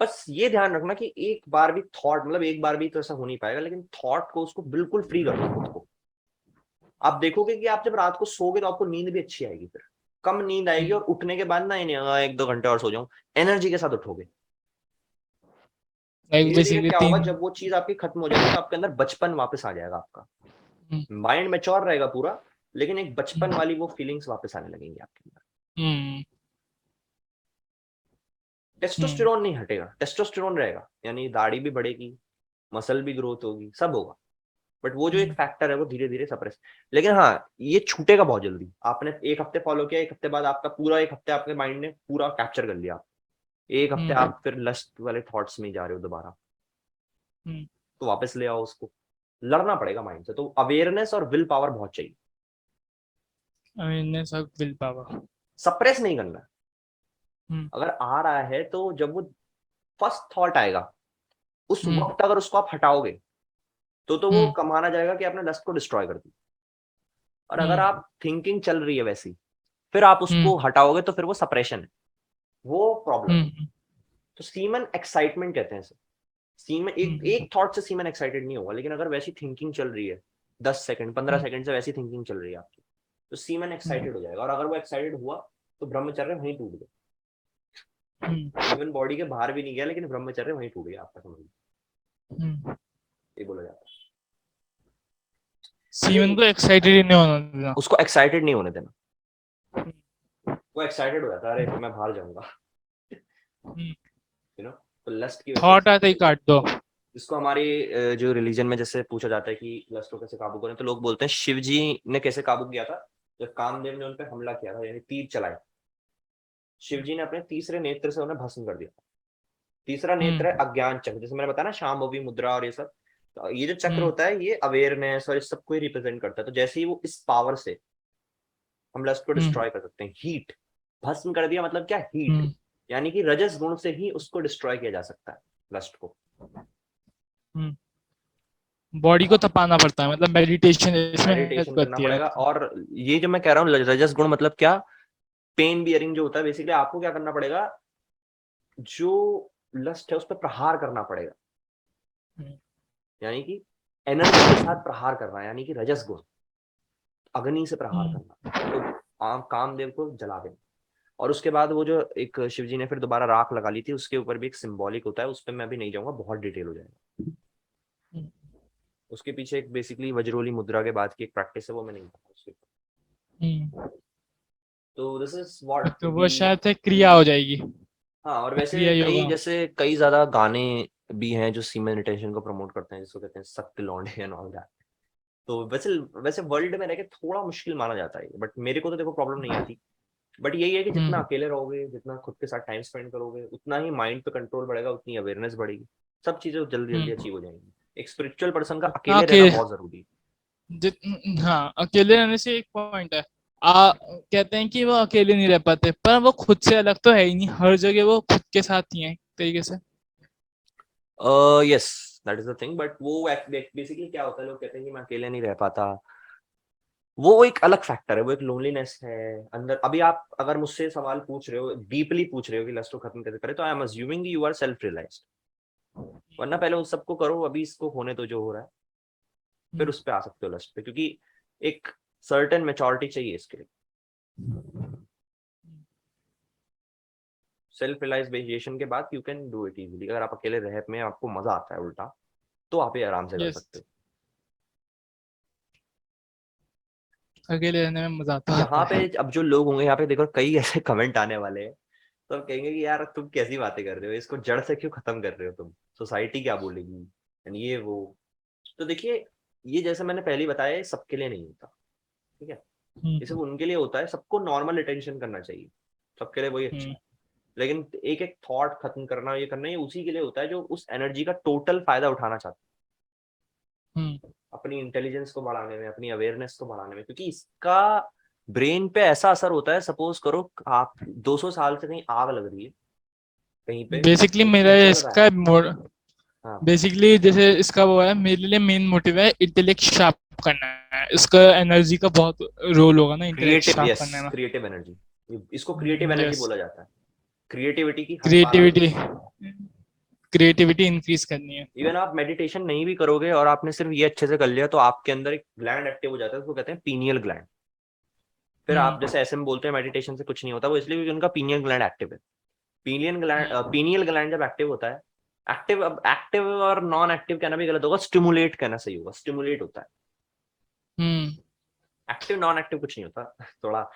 बस ये ध्यान रखना कि एक बार भी थॉट, मतलब एक बार भी तो ऐसा हो नहीं पाएगा, लेकिन थॉट को, उसको बिल्कुल फ्री कर दो खुद को। आप देखोगे कि आप जब रात को सोओगे तो आपको नींद भी अच्छी आएगी, फिर कम नींद आएगी, और उठने के बाद ना नहीं हाँ, 1-2 घंटे और सो जाऊं, एनर्जी के साथ उठोगे। लाइक धीरे धीरे बेसिकली क्या होगा, तीन। जब वो चीज आपकी खत्म हो जाएगी तो आपके अंदर बचपन वापस आ जाएगा आपका। माइंड मेच्योर रहेगा पूरा, लेकिन एक बचपन वाली वो फीलिंग्स वापस आने लगेंगी आपके अंदर। टेस्टोस्टेरोन नहीं हटेगा, टेस्टोस्टेरोन रहेगा, यानी दाढ़ी भी बढ़ेगी, मसल भी ग्रोथ होगी, सब होगा, बट वो जो एक फैक्टर है वो धीरे धीरे सप्रेस। लेकिन हाँ, ये छूटेगा बहुत जल्दी। आपने एक हफ्ते फॉलो किया, एक हफ्ते बाद आपका पूरा एक हफ्ते आपके माइंड ने पूरा कैप्चर कर लिया, एक हफ्ते आप फिर लस्ट वाले थॉट्स में जा रहे हो दोबारा, तो वापस ले आओ उसको। लड़ना पड़ेगा माइंड से, तो अवेयरनेस और विल पावर बहुत चाहिए। अवेयरनेस और विल पावर। सप्रेस नहीं करना। अगर आ रहा है तो जब वो फर्स्ट थॉट आएगा, उस वक्त अगर उसको आप हटाओगे तो वो कमाना जाएगा कि आपने लस्ट को डिस्ट्रॉय कर दी। और अगर आप थिंकिंग चल रही है वैसी, फिर आप उसको हटाओगे तो फिर वो सप्रेशन है, वो प्रॉब्लम है। तो सीमन एक्साइटमेंट कहते हैं इसे। सीमन एक एक थॉट से सीमन एक्साइटेड नहीं होगा, लेकिन अगर वैसी थिंकिंग चल रही है, 10 सेकंड 15 सेकंड से वैसी थिंकिंग चल रही है आपकी, तो सीमन एक्साइटेड हो जाएगा। और अगर वो एक्साइटेड हुआ तो ब्रह्मचर्य वहीं टूट गया। इवन बॉडी के बाहर भी नहीं गया, लेकिन ब्रह्मचर्य वहीं टूट गया आपका, समझ लीजिए, ये बोला जाता है। सीमन को एक्साइटेड ही नहीं होना देना। उसको एक्साइटेड नहीं होने देना। वो एक्साइटेड हो जाता है, अरे मैं बाहर जाऊंगा, तो लस्ट की वजह थॉट से। आते ही काट दो। इसको हमारी जो रिलीजन में जैसे पूछा जाता है कि लस्ट को कैसे काबू करें, तो लोग बोलते हैं शिव जी ने कैसे काबू किया था, जब कामदेव ने उन पर हमला किया था, यानी तीर चलाए, शिव जी ने अपने तीसरे नेत्र से उन्हें भस्म कर दिया। तीसरा नेत्र है अज्ञान चक्र, जैसे मैंने बताया ना, शांभवी मुद्रा और ये सब। तो ये जो चक्र होता है ये अवेयरनेस और इस सबको ही रिप्रेजेंट करता है। तो जैसे ही वो इस पावर से हम लस्ट को डिस्ट्रॉय कर सकते हैं, हीट, भस्म कर दिया मतलब क्या, हीट, यानी कि रजस गुण से ही उसको डिस्ट्रॉय किया जा सकता है लस्ट को। बॉडी को तपाना पड़ता है, मतलब मेडिटेशन इसमें हेल्प मेडिटेशन करना करती है। पड़ेगा। और ये जो मैं कह रहा हूँ रजस गुण मतलब क्या, पेन बियरिंग जो होता है, बेसिकली आपको क्या करना पड़ेगा, जो लस्ट है उस पर प्रहार करना पड़ेगा, यानी कि एनर्जी के साथ प्रहार करना, यानी कि रजस गुण, अग्नि से प्रहार करना, तो कामदेव को जला देना। और उसके बाद वो जो एक शिव जी ने फिर दोबारा राख लगा ली थी, उसके ऊपर भी एक सिंबॉलिक होता है, उस पर मैं भी नहीं जाऊंगा, बहुत डिटेल हो जाएगा। उसके पीछे एक बेसिकली वज्रोली मुद्रा के बाद की एक प्रैक्टिस है, वो मैं नहीं बताऊंगा उसके ऊपर। तो दिस इज व्हाट तो वो वी। शायद से क्रिया हो जाएगी। हाँ, और वैसे क्रिया कई, योगा। जैसे कई ज्यादा गाने भी हैं जो सी मेडिटेशन को प्रमोट करते हैं, जिसको कहते हैं सत्य लौंडे एंड ऑल दैट। तो वैसे वैसे वर्ल्ड में रह के थोड़ा मुश्किल माना जाता है, बट मेरे को तो देखो प्रॉब्लम नहीं आती। बट यही है कि जितना अकेले रहोगे, जितना खुद के साथ टाइम स्पेंड करोगे, उतना ही माइंड पे कंट्रोल बढ़ेगा, उतनी अवेयरनेस बढ़ेगी, सब चीजें जल्दी जल्दी अचीव हो जाएंगी। एक स्पिरिचुअल पर्सन का हाँ अकेले रहना बहुत जरूरी है। हाँ, अकेले रहने से एक पॉइंट है। कहते हैं कि वो अकेले नहीं रह पाते, पर वो खुद से अलग तो है ही नहीं, हर जगह वो खुद के साथ ही है एक तरीके से। Yes, that is the thing. But वो बेसिकली क्या होता है, लोग कहते हैं कि मैं अकेले नहीं रह पाता, वो एक अलग फैक्टर है, वो एक लोनलीनेस है अंदर। अभी आप अगर मुझसे सवाल पूछ रहे हो, डीपली पूछ रहे हो कि लस्ट को खत्म कैसे करें, तो I am assuming you are self realised. वरना पहले उस सबको करो, अभी इसको होने तो जो हो रहा है, फिर उस पर आ सकते हो लस्ट पे, क्योंकि एक सर्टेन मेच्योरिटी चाहिए इसके लिए। सेल्फ रियलाइजेशन के बाद you can do it easily. अगर आप अकेले रह में आपको मजा आता है उल्टा, तो आप ये आराम से कर यस, सकते हो। अकेले रहने में मजा आता यहाँ है। पे अब जो लोग होंगे यहाँ पे देखो कई ऐसे कमेंट आने वाले हैं, तो हम कहेंगे कि यार तुम कैसी बातें कर रहे हो, इसको जड़ से क्यों खत्म कर रहे हो तुम, सोसाइटी क्या बोलेगी, and ये वो। तो देखिए, ये जैसे मैंने पहले ही बताया, ये सबके लिए नहीं होता, ठीक है। ये सिर्फ उनके लिए होता है, सबको नॉर्मल अटेंशन करना चाहिए, सबके लिए वही अच्छा हम्म, है। लेकिन एक एक थॉट खत्म करना, ये करना, ये उसी के लिए होता है जो उस एनर्जी का टोटल फायदा उठाना चाहता हम्म, है, अपनी इंटेलिजेंस को बढ़ाने में, अपनी अवेयरनेस को बढ़ाने में। क्योंकि इसका ब्रेन पे ऐसा असर होता है, सपोज करो आप 200 साल से कहीं आग लग रही है कहीं पे, बेसिकली वो मेरा जल रहा है। इसका हाँ, बेसिकली जैसे इसका वो है, मेरे लिए मेन मोटिव है इंटेलेक्ट शार्प करना है। इसका एनर्जी का बहुत रोल होगा ना इंटेलेक्ट क्रिएटिव, शार्प यस, करने में। क्रिएटिव एनर्जी, इसको क्रिएटिव एनर्जी यस, बोला जाता है। क्रिएटिविटी की हर बार आप, क्रिएटिविटी, क्रिएटिविटी इंक्रीज करनी है। इवन आप मेडिटेशन नहीं भी करोगे और आपने सिर्फ ये अच्छे से कर लिया, तो आपके अंदर एक ग्लैंड एक्टिव हो जाता है, उसको कहते हैं पीनियल ग्लैंड। फिर आप हम्म, जैसे ऐसे में बोलते हैं मेडिटेशन से कुछ नहीं होता, वो इसलिए क्योंकि उनका पीनियल ग्लैंड एक्टिव है। पीनियल ग्लैंड जब एक्टिव होता है, एक्टिव, अब एक्टिव और नॉन एक्टिव कहना भी गलत होगा, स्टिमुलेट कहना सही होगा, स्टिमुलेट होता है। हम्म, एक्टिव नॉन एक्टिव कुछ नहीं होता थोड़ा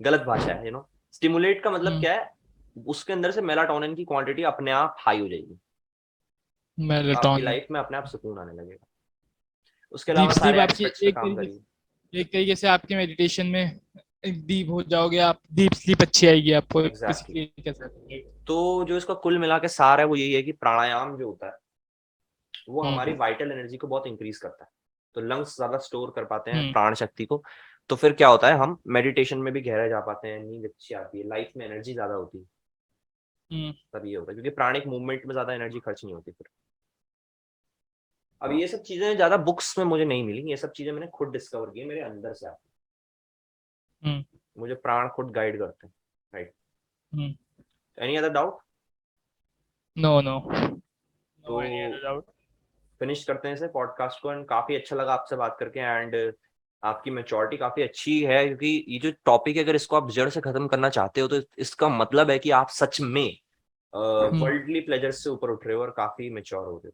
गलत भाषा है, स्टिमुलेट का मतलब हम्म, क्या है, उसके अंदर से मेलाटोनिन की क्वांटिटी अपने आप हाई हो जाएगी, तो आपकी मेलाटोनिन। लाइफ में अपने आप सुकून आने लगेगा। उसके डीप अलावा स्लीप सारे आपकी एस्पेक्ट्स पे काम करिए। एक तरीके से आपके मेडिटेशन में डीप हो जाओगे आप, डीप स्लीप अच्छी आएगी आपको, एग्जैक्टली, बेसिकली कह सकते हैं। तो जो इसका कुल मिला के सार है वो यही है कि प्राणायाम जो होता है वो हमारी हम्म, वाइटल एनर्जी को बहुत इंक्रीज करता है, तो लंग्स ज्यादा स्टोर कर पाते हैं हम्म, प्राण शक्ति को। तो फिर क्या होता है, हम मेडिटेशन में भी गहरे जा पाते हैं, नींद अच्छी आती है, लाइफ में एनर्जी ज्यादा होती है। हम्म, तब ये होता है क्योंकि प्राणिक मूवमेंट में ज्यादा एनर्जी खर्च नहीं होती फिर। अब ये सब चीजें ज्यादा बुक्स में मुझे नहीं मिली, ये सब चीजें मैंने खुद डिस्कवर की है, मेरे अंदर से आती हम्म, है। मुझे प्राण खुद गाइड करते हैं, right. Hmm. Any other doubt? No, no, तो no any other doubt. Finish करते हैं इसे पॉडकास्ट को, एंड काफी अच्छा लगा आपसे बात करके, एंड आपकी मेच्योरिटी काफी अच्छी है, क्योंकि ये जो टॉपिक है अगर इसको आप जड़ से खत्म करना चाहते हो तो इसका मतलब है कि आप सच में वर्ल्डली प्लेजर्स से ऊपर उठ रहे हो और काफी मेच्योर हो रहे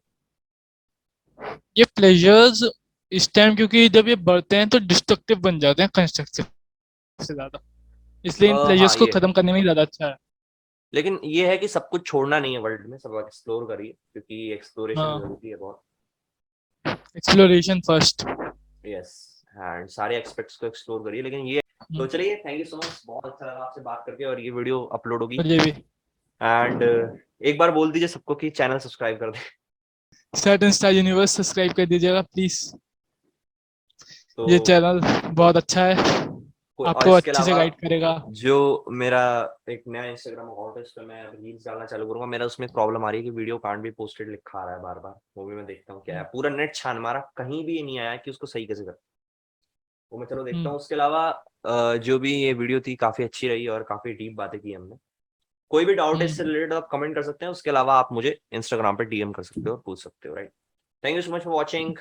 ये प्लेजर्स इस टाइम, क्योंकि जब ये बढ़ते हैं तो डिस्ट्रक्टिव बन जाते हैं कंस्ट्रक्टिव से ज्यादा, इसलिए इन हो। हाँ प्लेजर्स को ये है, खत्म करने में ही ज्यादा अच्छा है। लेकिन ये है कि सब कुछ छोड़ना नहीं है वर्ल्ड में, सब एक्सप्लोर करिए, क्योंकि एक्सप्लोरेशन हाँ, जरूरी है बहुत। Exploration first. यस, एंड सारे एक्सपेक्ट्स को एक्सप्लोर करिए, लेकिन ये, तो चलिए, थैंक यू सो मच, बहुत अच्छा लगा आपसे बात करके, और ये वीडियो अपलोड होगी, और ये भी एंड एक बार बोल दीजिए सबको कि चैनल सब्सक्राइब कर दें। सर्टन स्टार यूनिवर्स सब्सक्राइब कर दीजिएगा प्लीज। तो ये चैनल बहुत अच्छा है, और आपको इसके अच्छे से अलावा गाइड करेगा। जो मेरा एक नया इंस्टाग्राम अकाउंट है, उस पर मैं रील्स डालना चालू करूंगा। मेरा उसमें प्रॉब्लम आ रही है कि वीडियो कांट बी पोस्टेड लिखा आ रहा है बार बार, वो भी मैं देखता हूँ क्या है, पूरा नेट छान मारा, कहीं भी ये नहीं आया कि उसको सही कैसे कर, वो मैं चलो देखता हम्म, हूँ। उसके अलावा जो भी ये वीडियो थी काफी अच्छी रही और काफी डीप बातें की हमने। कोई भी डाउट है इससे हम्म, रिलेटेड आप कमेंट कर सकते हैं, उसके अलावा आप मुझे इंस्टाग्राम पे डीएम कर सकते हो और पूछ सकते हो, right. Thank you so much for watching.